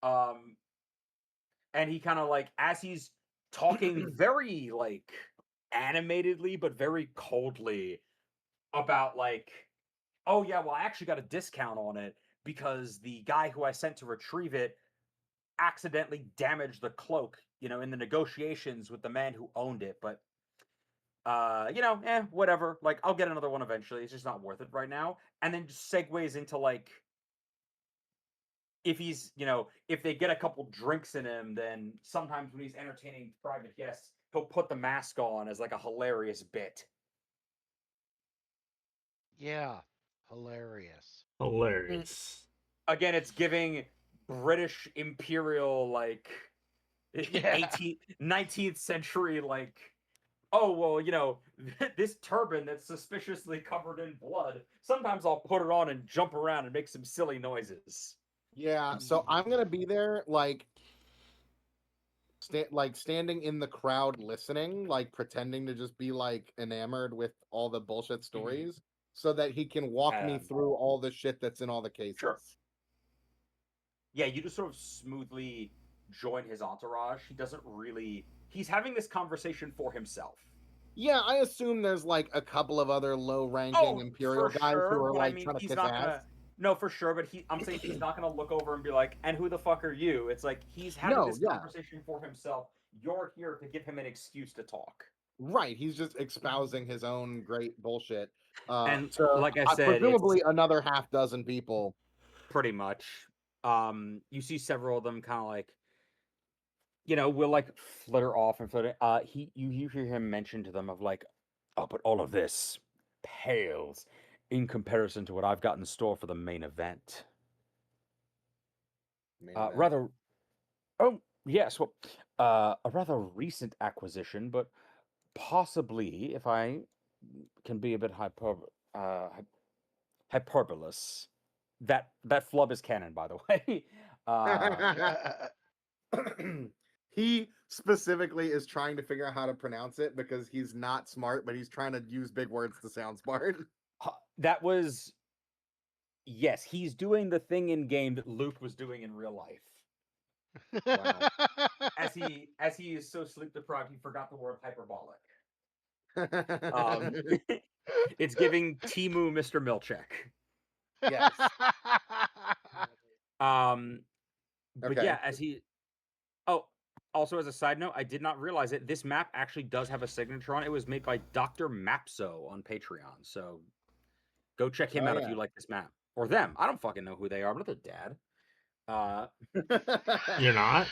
And he kind of like, as he's talking very like animatedly but very coldly about like, oh yeah, well, I actually got a discount on it because the guy who I sent to retrieve it accidentally damaged the cloak, in the negotiations with the man who owned it. But whatever. Like, I'll get another one eventually. It's just not worth it right now. And then just segues into like, if he's, if they get a couple drinks in him, then sometimes when he's entertaining private guests, he'll put the mask on as like a hilarious bit. Yeah. Hilarious. Hilarious. Again, it's giving British imperial, like, Yeah. 18th, 19th century, like, oh, well, you know, this turban that's suspiciously covered in blood, sometimes I'll put it on and jump around and make some silly noises. Yeah, so I'm gonna be there, like, standing in the crowd, listening, like pretending to just be like enamored with all the bullshit stories, so that he can walk me through all the shit that's in all the cases. Sure. Yeah, you just sort of smoothly join his entourage. He doesn't really. He's having this conversation for himself. Yeah, I assume there's like a couple of other low-ranking Imperial for guys sure, who are but like I mean, trying to he's kiss not ass. gonna. No, for sure, but I'm saying he's not gonna look over and be like, "And who the fuck are you?" It's like he's having No, this yeah. conversation for himself. You're here to give him an excuse to talk. Right, he's just espousing his own great bullshit. And to like I said, presumably another half dozen people. pretty much. You see several of them kind of like, you know, will like flitter off and flitter. You hear him mention to them of like, oh, but all of this pales in comparison to what I've got in store for the main event. Rather, oh yes, well, a rather recent acquisition, but possibly, if I can be a bit hyperbolous, that flub is canon, by the way. He specifically is trying to figure out how to pronounce it because he's not smart, but he's trying to use big words to sound smart. That was, yes, he's doing the thing in game that Luke was doing in real life. Wow. As he is so sleep deprived, he forgot the word hyperbolic. It's giving Timu Mr. Milchek. Yes. But Okay. yeah, as he. Oh, also as a side note, I did not realize it. This map actually does have a signature on it. It was made by Dr. Mapso on Patreon. So go check him out if you like this map. Or them. I don't fucking know who they are, but they're dad. You're not?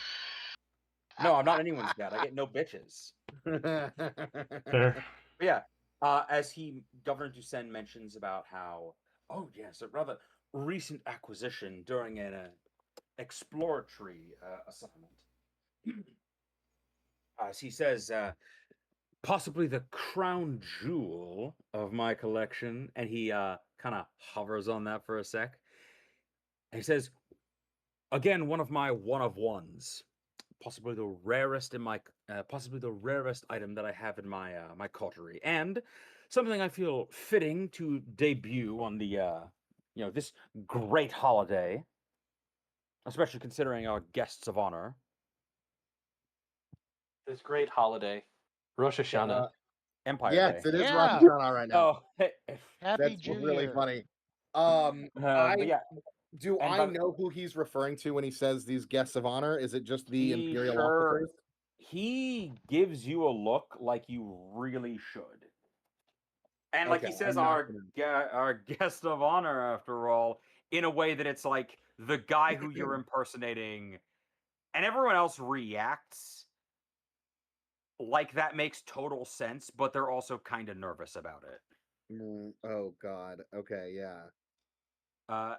No, I'm not anyone's dad. I get no bitches. Fair. But yeah, as Governor Dusen mentions about how, oh yes, a rather recent acquisition during an exploratory assignment. As he says, possibly the crown jewel of my collection, and he kind of hovers on that for a sec. And he says, again, one of my one-of-ones. Possibly the rarest in my, possibly the rarest item that I have in my my coterie, and something I feel fitting to debut on the, you know, this great holiday, especially considering our guests of honor. This great holiday, Rosh Hashanah. Empire Yes, Day. it is Yeah. Rosh Hashanah right now. Oh, hey, Happy That's New really Year. funny. but yeah, Do and I by the- know who he's referring to when he says these guests of honor? Is it just the He Imperial sure- officers? he gives you a look like you really should. And like he Okay, says, I'm not our guest of honor, after all, in a way that it's like the guy who you're impersonating, and everyone else reacts like that makes total sense, but they're also kind of nervous about it. Oh God. Okay, yeah.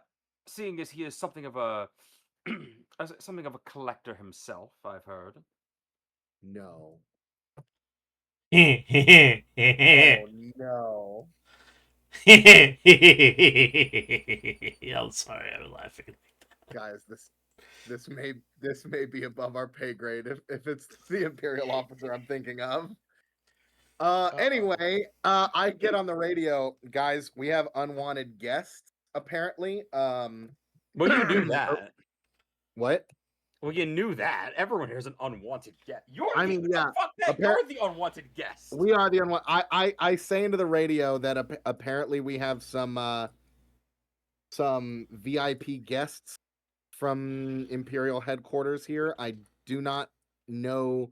Seeing as he is something of a something of a collector himself, I've heard. No. I'm Oh no. sorry, I'm laughing. Guys, this may be above our pay grade if it's the Imperial officer I'm thinking of. Anyway, I get on the radio, guys. We have unwanted guests, apparently. Well, you knew that. What? Well, you knew that. Everyone here's an unwanted guest. You're I mean, yeah, fuck that. You're the unwanted guest. We are the unwanted. I say into the radio that apparently we have some VIP guests from Imperial headquarters here. I do not know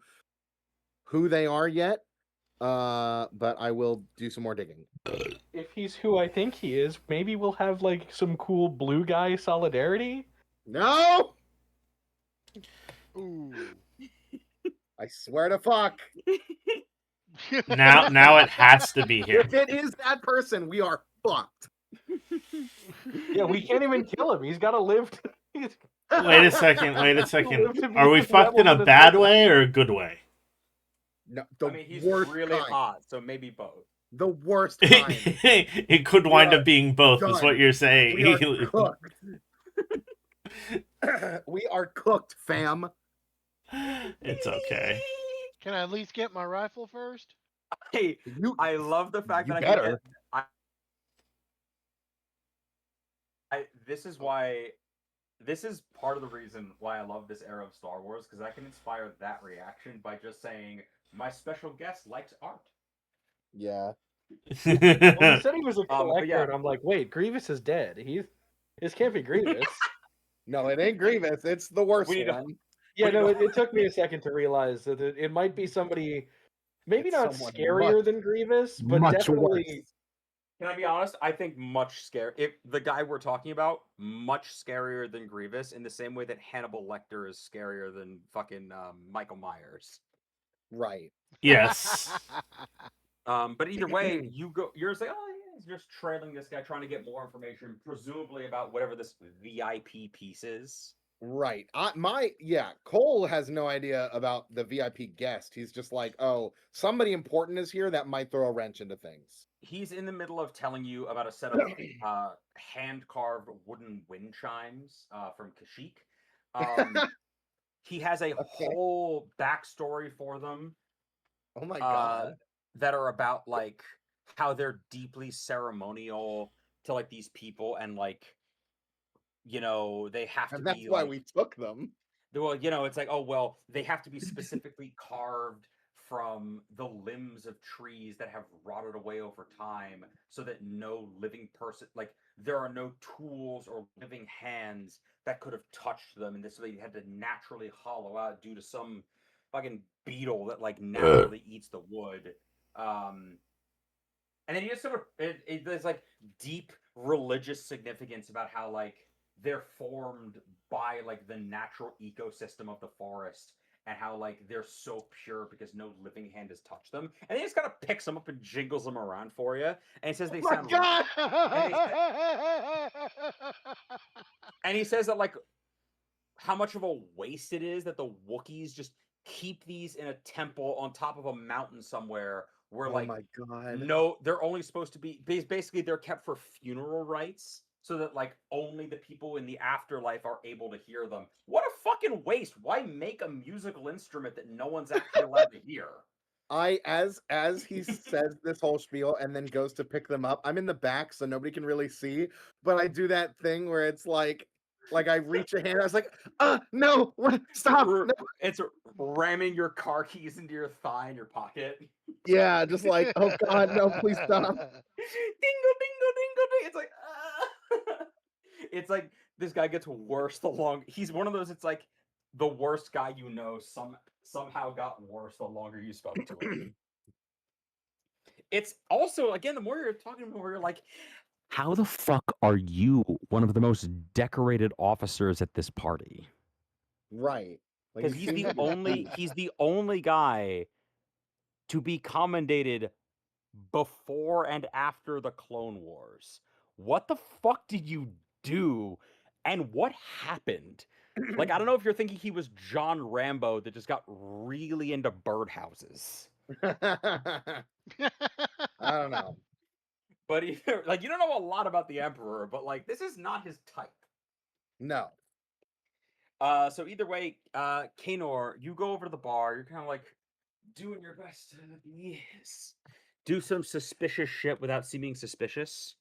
who they are yet, but I will do some more digging. If he's who I think he is, maybe we'll have like some cool blue guy solidarity. No! Ooh. I swear to fuck. Now it has to be him. If it is that person, we are fucked. Yeah, we can't even kill him. He's got to live. Wait a second. Wait a second. Live to be Are we with fucked in a Rebel bad Minnesota. way or a good way? No, the I mean, he's worst really kind. hot, so maybe both. The worst kind. It could wind are up being both, is what done. you're saying. We are cooked. We are cooked, fam. It's okay. Can I at least get my rifle first? Hey, You, I love the fact you that better. this is why. This is part of the reason why I love this era of Star Wars, because I can inspire that reaction by just saying, my special guest likes art. Yeah. Well, he said he was a but collector, yeah. and I'm like, wait, Grievous is dead. This can't be Grievous. No, it ain't Grievous. It's the worst We need to- one. Yeah, We no, don't- it took me a second to realize that it might be somebody, maybe It's not someone scarier much- than Grievous, but Much definitely. worse. Can I be honest? I think much scary. If the guy we're talking about, much scarier than Grievous, in the same way that Hannibal Lecter is scarier than fucking Michael Myers. Right. Yes. But either way, you're just like, oh yeah, he's just trailing this guy, trying to get more information, presumably about whatever this VIP piece is. Right. Cole has no idea about the VIP guest. He's just like, oh, somebody important is here that might throw a wrench into things. He's in the middle of telling you about a set of hand-carved wooden wind chimes from Kashyyyk. He has a whole backstory for them. Oh my god. That are about like how they're deeply ceremonial to like these people, and like, you know, they have to And that's be why like, we took them. well, you know, it's like, oh well, they have to be specifically carved from the limbs of trees that have rotted away over time, so that no living person, like, there are no tools or living hands that could have touched them, and this way they had to naturally hollow out due to some fucking beetle that like naturally eats the wood. And then you just sort of there's like deep religious significance about how like they're formed by like the natural ecosystem of the forest, and how like they're so pure because no living hand has touched them, and he just kind of picks them up and jingles them around for you, and he says they sound. God! And he says that like how much of a waste it is that the Wookiees just keep these in a temple on top of a mountain somewhere, where Oh like my god. no, they're only supposed to be basically they're kept for funeral rites, so that like only the people in the afterlife are able to hear them. What a fucking waste. Why make a musical instrument that no one's actually allowed to hear? As he says this whole spiel and then goes to pick them up, I'm in the back so nobody can really see, but I do that thing where it's like I reach a hand, I was like, no, what? Stop. No. It's ramming your car keys into your thigh in your pocket. Yeah, just like, oh god, no, please stop. Dingle, dingle, dingle, ding. It's like, it's like this guy gets worse the longer. He's one of those. It's like the worst guy you know somehow got worse the longer you spoke to him. It's also, again, the more you're talking, the more you're like, how the fuck are you one of the most decorated officers at this party? Right. Like, because he's the only guy to be commendated before and after the Clone Wars. What the fuck did you do? And what happened? Like, I don't know if you're thinking he was John Rambo that just got really into birdhouses. I don't know. But like, you don't know a lot about the Emperor, but like, this is not his type. No. So either way, Kaynor, you go over to the bar. You're kind of like doing your best to do some suspicious shit without seeming suspicious.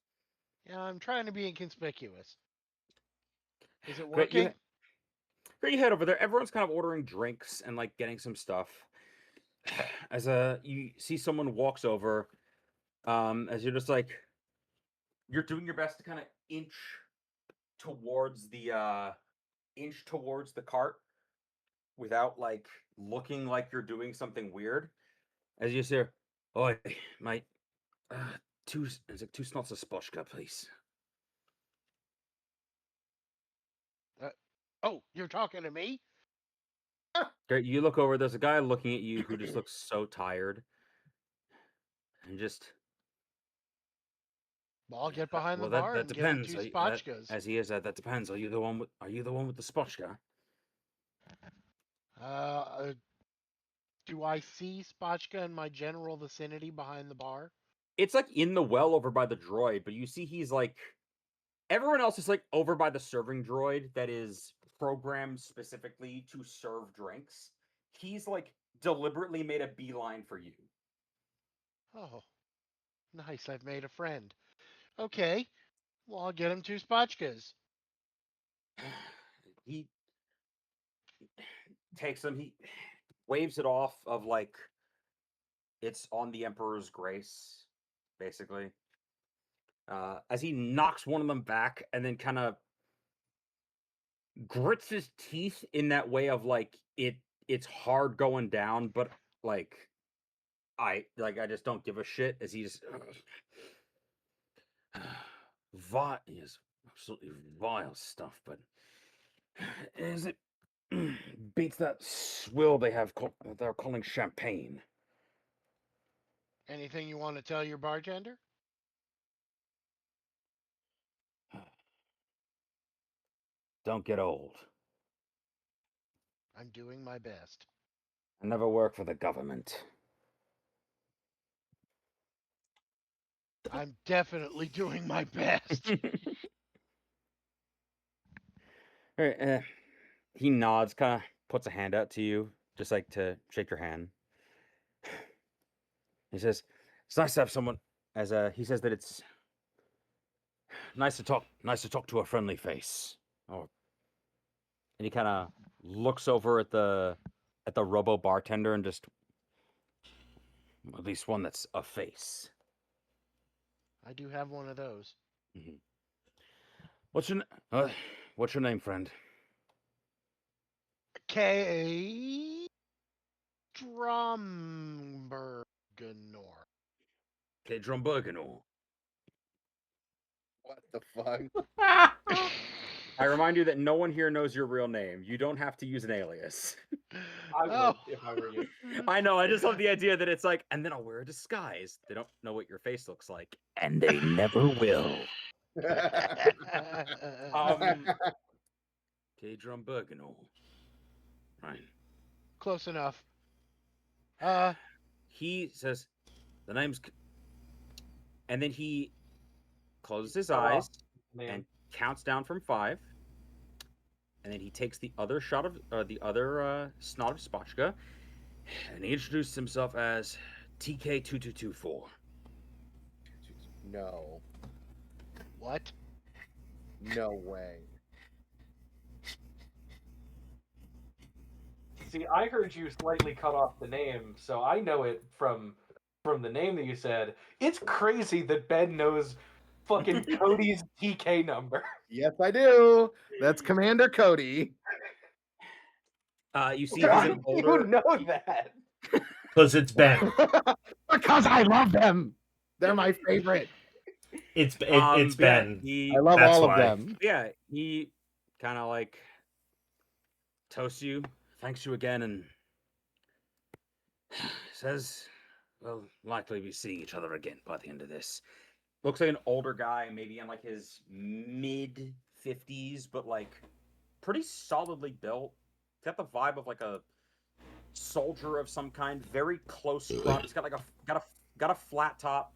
Yeah, I'm trying to be inconspicuous. Is it Great, working? Great, you head over there. Everyone's kind of ordering drinks and like getting some stuff. As you see someone walks over, as you're just like, you're doing your best to kind of inch towards the cart without like looking like you're doing something weird. As you say, "Oi, mate, two snots of Sposhka, please." Oh, you're talking to me? Great, you look over. There's a guy looking at you who just looks so tired, and just Well, I'll get behind Well, the bar that and give him depends. 2 spotchkas. As he is, that depends. Are you the one with the spotchka? Uh, do I see spotchka in my general vicinity behind the bar? It's like in the well over by the droid, but you see he's like everyone else is like over by the serving droid that is programmed specifically to serve drinks. He's like deliberately made a beeline for you. Oh, nice. I've made a friend. Okay. Well, I'll get him 2 spotchkas. He takes them, he waves it off of like it's on the Emperor's grace, basically. As he knocks one of them back and then kind of grits his teeth in that way of like it's hard going down, but like I just don't give a shit as he's is absolutely vile stuff, but is it beats that swill they're calling champagne. Anything you want to tell your bartender? Don't get old. I'm doing my best. I never work for the government. I'm definitely doing my best. Alright, he nods, kind of puts a hand out to you, just like to shake your hand. He says, "It's nice to have someone." He says that it's nice to talk to a friendly face. Oh, and he kind of looks over at the robo bartender and just at least one that's a face. I do have one of those. Mm-hmm. What's your name, friend? K. Drumbergenor. K. Drumbergenor. What the fuck? I remind you that no one here knows your real name. You don't have to use an alias. I would Oh. if I were you. I know. I just love the idea that it's like, and then I'll wear a disguise. They don't know what your face looks like, and they never will. K. Drumbergenor. Right. Close enough. He says, the name's... And then he closes his Oh, eyes man. and counts down from 5. And then he takes the other shot of... the other snot of spotchka. And he introduced himself as TK2224. No. What? No way. See, I heard you slightly cut off the name, so I know it from the name that you said. It's crazy that Ben knows fucking Cody's TK number. Yes, I do. That's Commander Cody. You see, How he's do an older... you know that? Because it's Ben. Because I love them. They're my favorite. It's yeah, Ben. he, I love That's all why. of them. yeah, he kind of like toasts you, thanks you again, and says, we'll likely be seeing each other again by the end of this. Looks like an older guy, maybe in like his mid-50s, but like pretty solidly built. He's got the vibe of like a soldier of some kind, very close front. He's got like got a flat top,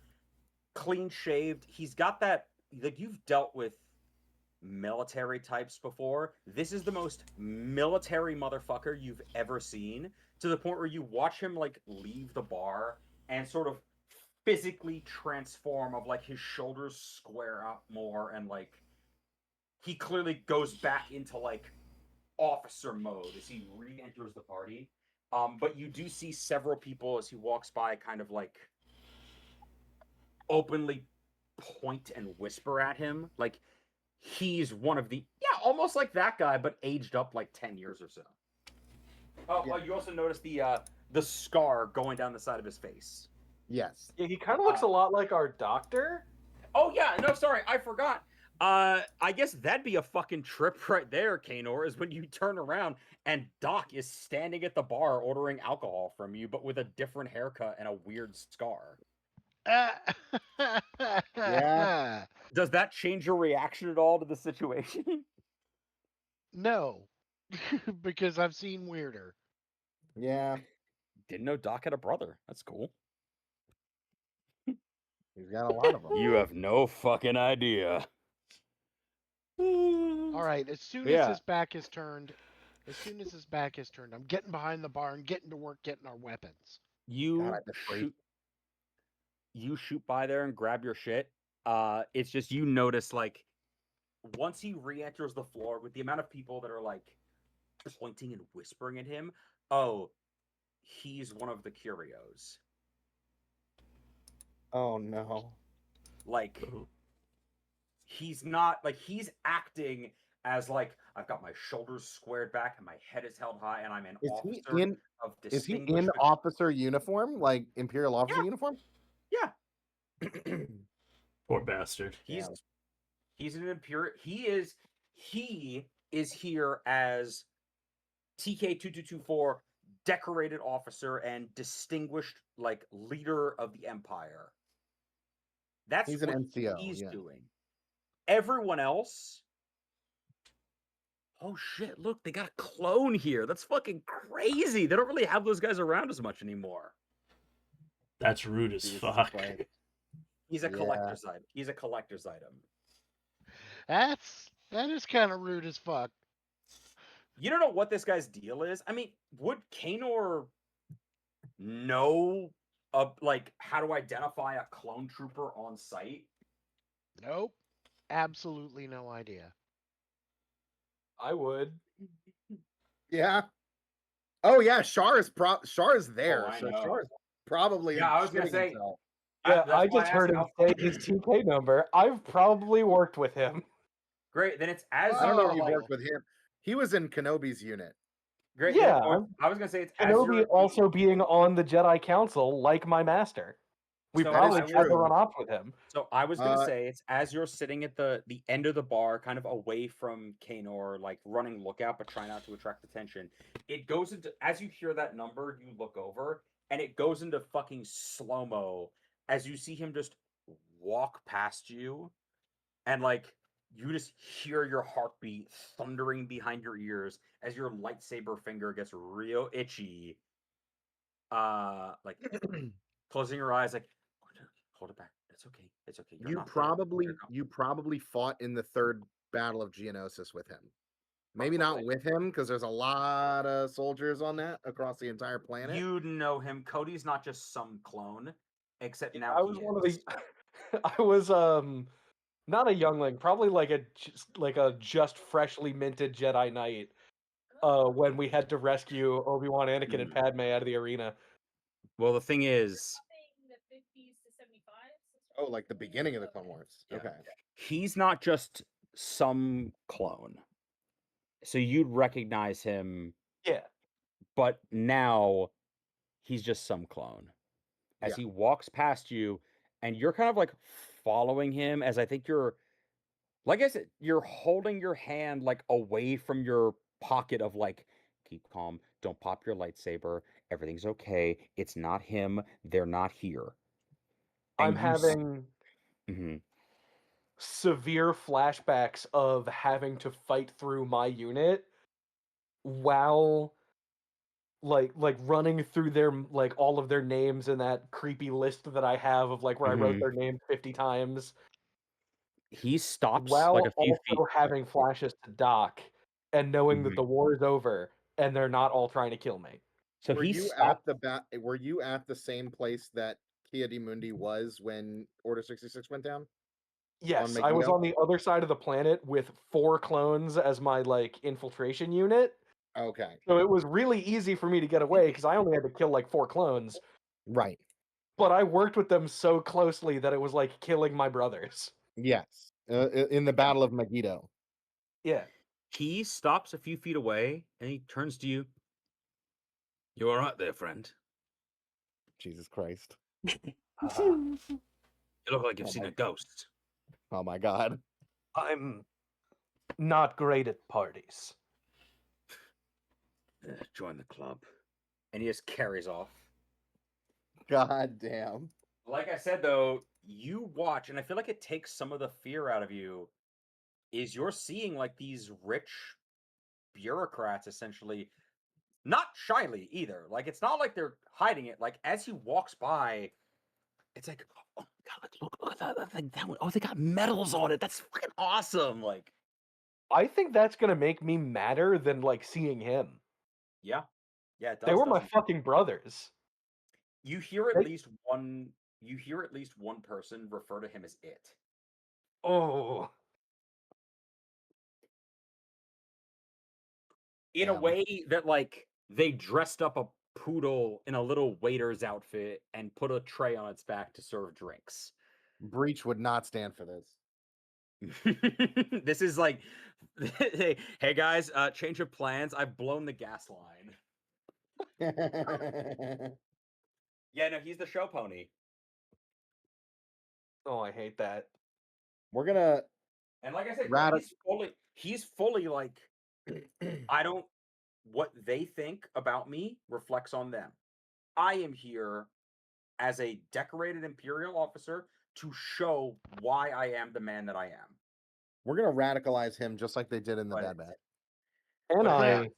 clean shaved. He's got that, like, you've dealt with military types before. This is the most military motherfucker you've ever seen, to the point where you watch him like leave the bar and sort of physically transform, of like his shoulders square up more, and like he clearly goes back into like officer mode as he re-enters the party. But you do see several people as he walks by kind of like openly point and whisper at him, like he's one of the, almost like that guy, but aged up like 10 years or so. You also notice the scar going down the side of his face. Yes. Yeah, he kind of looks a lot like our doctor. Oh yeah, no, sorry, I forgot. I guess that'd be a fucking trip right there, Kanor, is when you turn around and Doc is standing at the bar ordering alcohol from you, but with a different haircut and a weird scar. Yeah. Does that change your reaction at all to the situation? No, because I've seen weirder. Yeah. Didn't know Doc had a brother. That's cool. He's got a lot of them. You have no fucking idea. All right, as soon as Yeah. his back is turned, I'm getting behind the barn, getting to work, getting our weapons. You I miss Bree. shoot. You shoot by there and grab your shit. It's just you notice like once he re-enters the floor with the amount of people that are like pointing and whispering at him. Oh, he's one of the curios. Oh no. Like he's not like he's acting as like I've got my shoulders squared back and my head is held high and I'm an Is officer he in? of Is he in distinguishment. officer uniform, like Imperial officer Yeah. uniform? Yeah, Poor bastard. he's an imperial. He is here as TK-2224 decorated officer and distinguished like leader of the empire. That's He's an what NCO, he's yeah. doing. Everyone else. Oh shit, look, they got a clone here. That's fucking crazy. They don't really have those guys around as much anymore. That's rude as Jesus fuck. Christ. He's a Yeah. collector's item. He's a collector's item. That is kind of rude as fuck. You don't know what this guy's deal is? I mean, would Kanor know like how to identify a clone trooper on site? Nope, absolutely no idea. I would. Yeah. Oh yeah, Shar is there. I So know. Shar is probably Yeah, I was gonna shitting say- himself. Yeah, That's I why just I heard asked him how- say his 2K number. I've probably worked with him. Great, then it's as I don't know if you're you like, worked with him. He was in Kenobi's unit. great. Yeah, I was gonna say it's as Kenobi you're also being on the Jedi Council like my master. We So probably that is had to true. run off with him. So I was gonna Uh, say it's as you're sitting at the end of the bar, kind of away from Kanor, like running lookout, but try not to attract attention. It goes into as you hear that number, you look over, and it goes into fucking slow-mo as you see him just walk past you, and like you just hear your heartbeat thundering behind your ears as your lightsaber finger gets real itchy. Like closing your eyes, like hold it back. It's okay. It's okay. You're you not dead. probably fought in the third battle of Geonosis with him. Maybe not Probably. with him, because there's a lot of soldiers on that across the entire planet. You know him. Cody's not just some clone, except now I was he one of is. the. I was not a youngling, probably like a just freshly minted Jedi Knight. When we had to rescue Obi-Wan, Anakin, and Padme out of the arena. Well, the thing is, The 50s to 75s. Oh, like the beginning of the Clone Wars. Yeah. Okay. he's not just some clone. So you'd recognize him, Yeah. but now he's just some clone. As Yeah. he walks past you, and you're kind of like following him, as I think you're, like I said, you're holding your hand like away from your pocket of like, keep calm, don't pop your lightsaber, everything's okay, it's not him, they're not here. I'm having Mhm. severe flashbacks of having to fight through my unit while like running through their like all of their names in that creepy list that I have of like where I wrote Mhm. their name 50 times He stops while like a few also feet. having flashes to Doc and knowing Mhm. that the war is over and they're not all trying to kill me. So Were he you stopped. Were you at the same place that Kia di Mundi was when Order 66 went down? Yes, I was Megiddo? on the other side of the planet with 4 clones as my like infiltration unit. Okay. So it was really easy for me to get away because I only had to kill like 4 clones. Right. But I worked with them so closely that it was like killing my brothers. Yes. In the Battle of Megiddo. Yeah. He stops a few feet away and he turns to you. You all right there, friend? Jesus Christ. You look like you've Oh seen my- a ghost. Oh my God. I'm not great at parties. Join the club. And he just carries off. God damn. Like I said, though, you watch, and I feel like it takes some of the fear out of you. Is you're seeing like these rich bureaucrats essentially, not shyly either. Like it's not like they're hiding it. Like as he walks by, it's like, oh my god, look at that thing. That one, oh, they got medals on it. That's fucking awesome. Like, I think that's gonna make me madder than like seeing him. yeah, it does. They were my doesn't it? fucking brothers. You hear at They- least one. You hear at least one person refer to him as it. Oh, In a Damn. way that like they dressed up a poodle in a little waiter's outfit and put a tray on its back to serve drinks. Breach would not stand for this. This is like, hey guys, change of plans. I've blown the gas line. Yeah, no, he's the show pony. oh, I hate that. We're gonna And like I said, Radi- he's fully like, I don't, what they think about me reflects on them. I am here as a decorated Imperial officer to show why I am the man that I am. we're gonna radicalize him just like they did in the Right. Bad Batch. And But I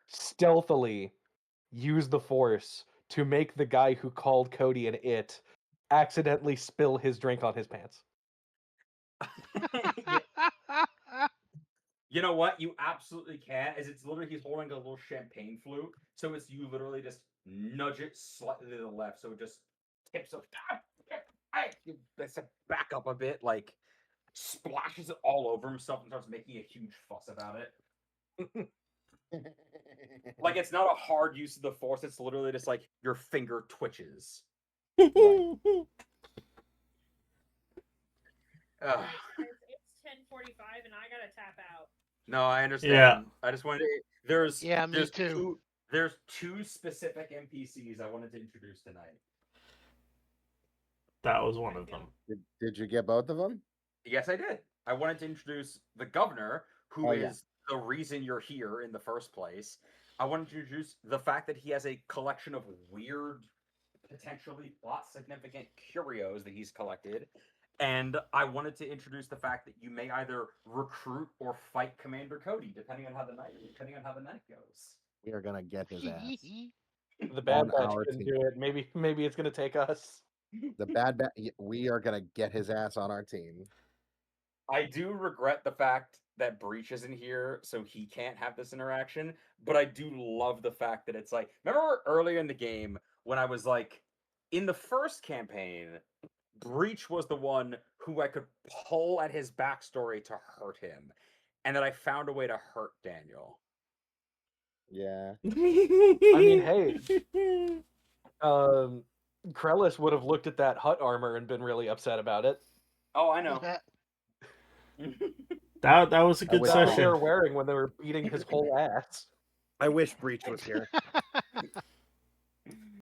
stealthily use the Force to make the guy who called Cody an it accidentally spill his drink on his pants. You know what? You absolutely can. As it's literally he's holding a little champagne flute, so it's you literally just nudge it slightly to the left, so it just tips up. Let's back up a bit, like splashes it all over himself and starts making a huge fuss about it. Like it's not a hard use of the Force; it's literally just like your finger twitches. Ugh. Guys, it's 10:45 and I gotta tap out. No, I understand. Yeah. I just wanted to. There's Yeah, me there's too. there's two specific NPCs I wanted to introduce tonight. That was one of them. Did you get both of them? Yes, I did. I wanted to introduce the governor, who Oh, is yeah. the reason you're here in the first place. I wanted to introduce the fact that he has a collection of weird, potentially plot significant curios that he's collected. And I wanted to introduce the fact that you may either recruit or fight Commander Cody, depending on how the night goes. We are gonna get his ass. The Bad On Batch our can team. do it. Maybe it's gonna take us. The Bad Batch. We are gonna get his ass on our team. I do regret the fact that Breach isn't here, so he can't have this interaction. But I do love the fact that it's like, remember earlier in the game when I was like, in the first campaign, Breach was the one who I could pull at his backstory to hurt him, and that I found a way to hurt Daniel. Yeah. I mean, hey, Krellis would have looked at that hut armor and been really upset about it. Oh, I know. That was a good wish- That's what they session. were wearing when they were beating his whole ass. I wish Breach was here.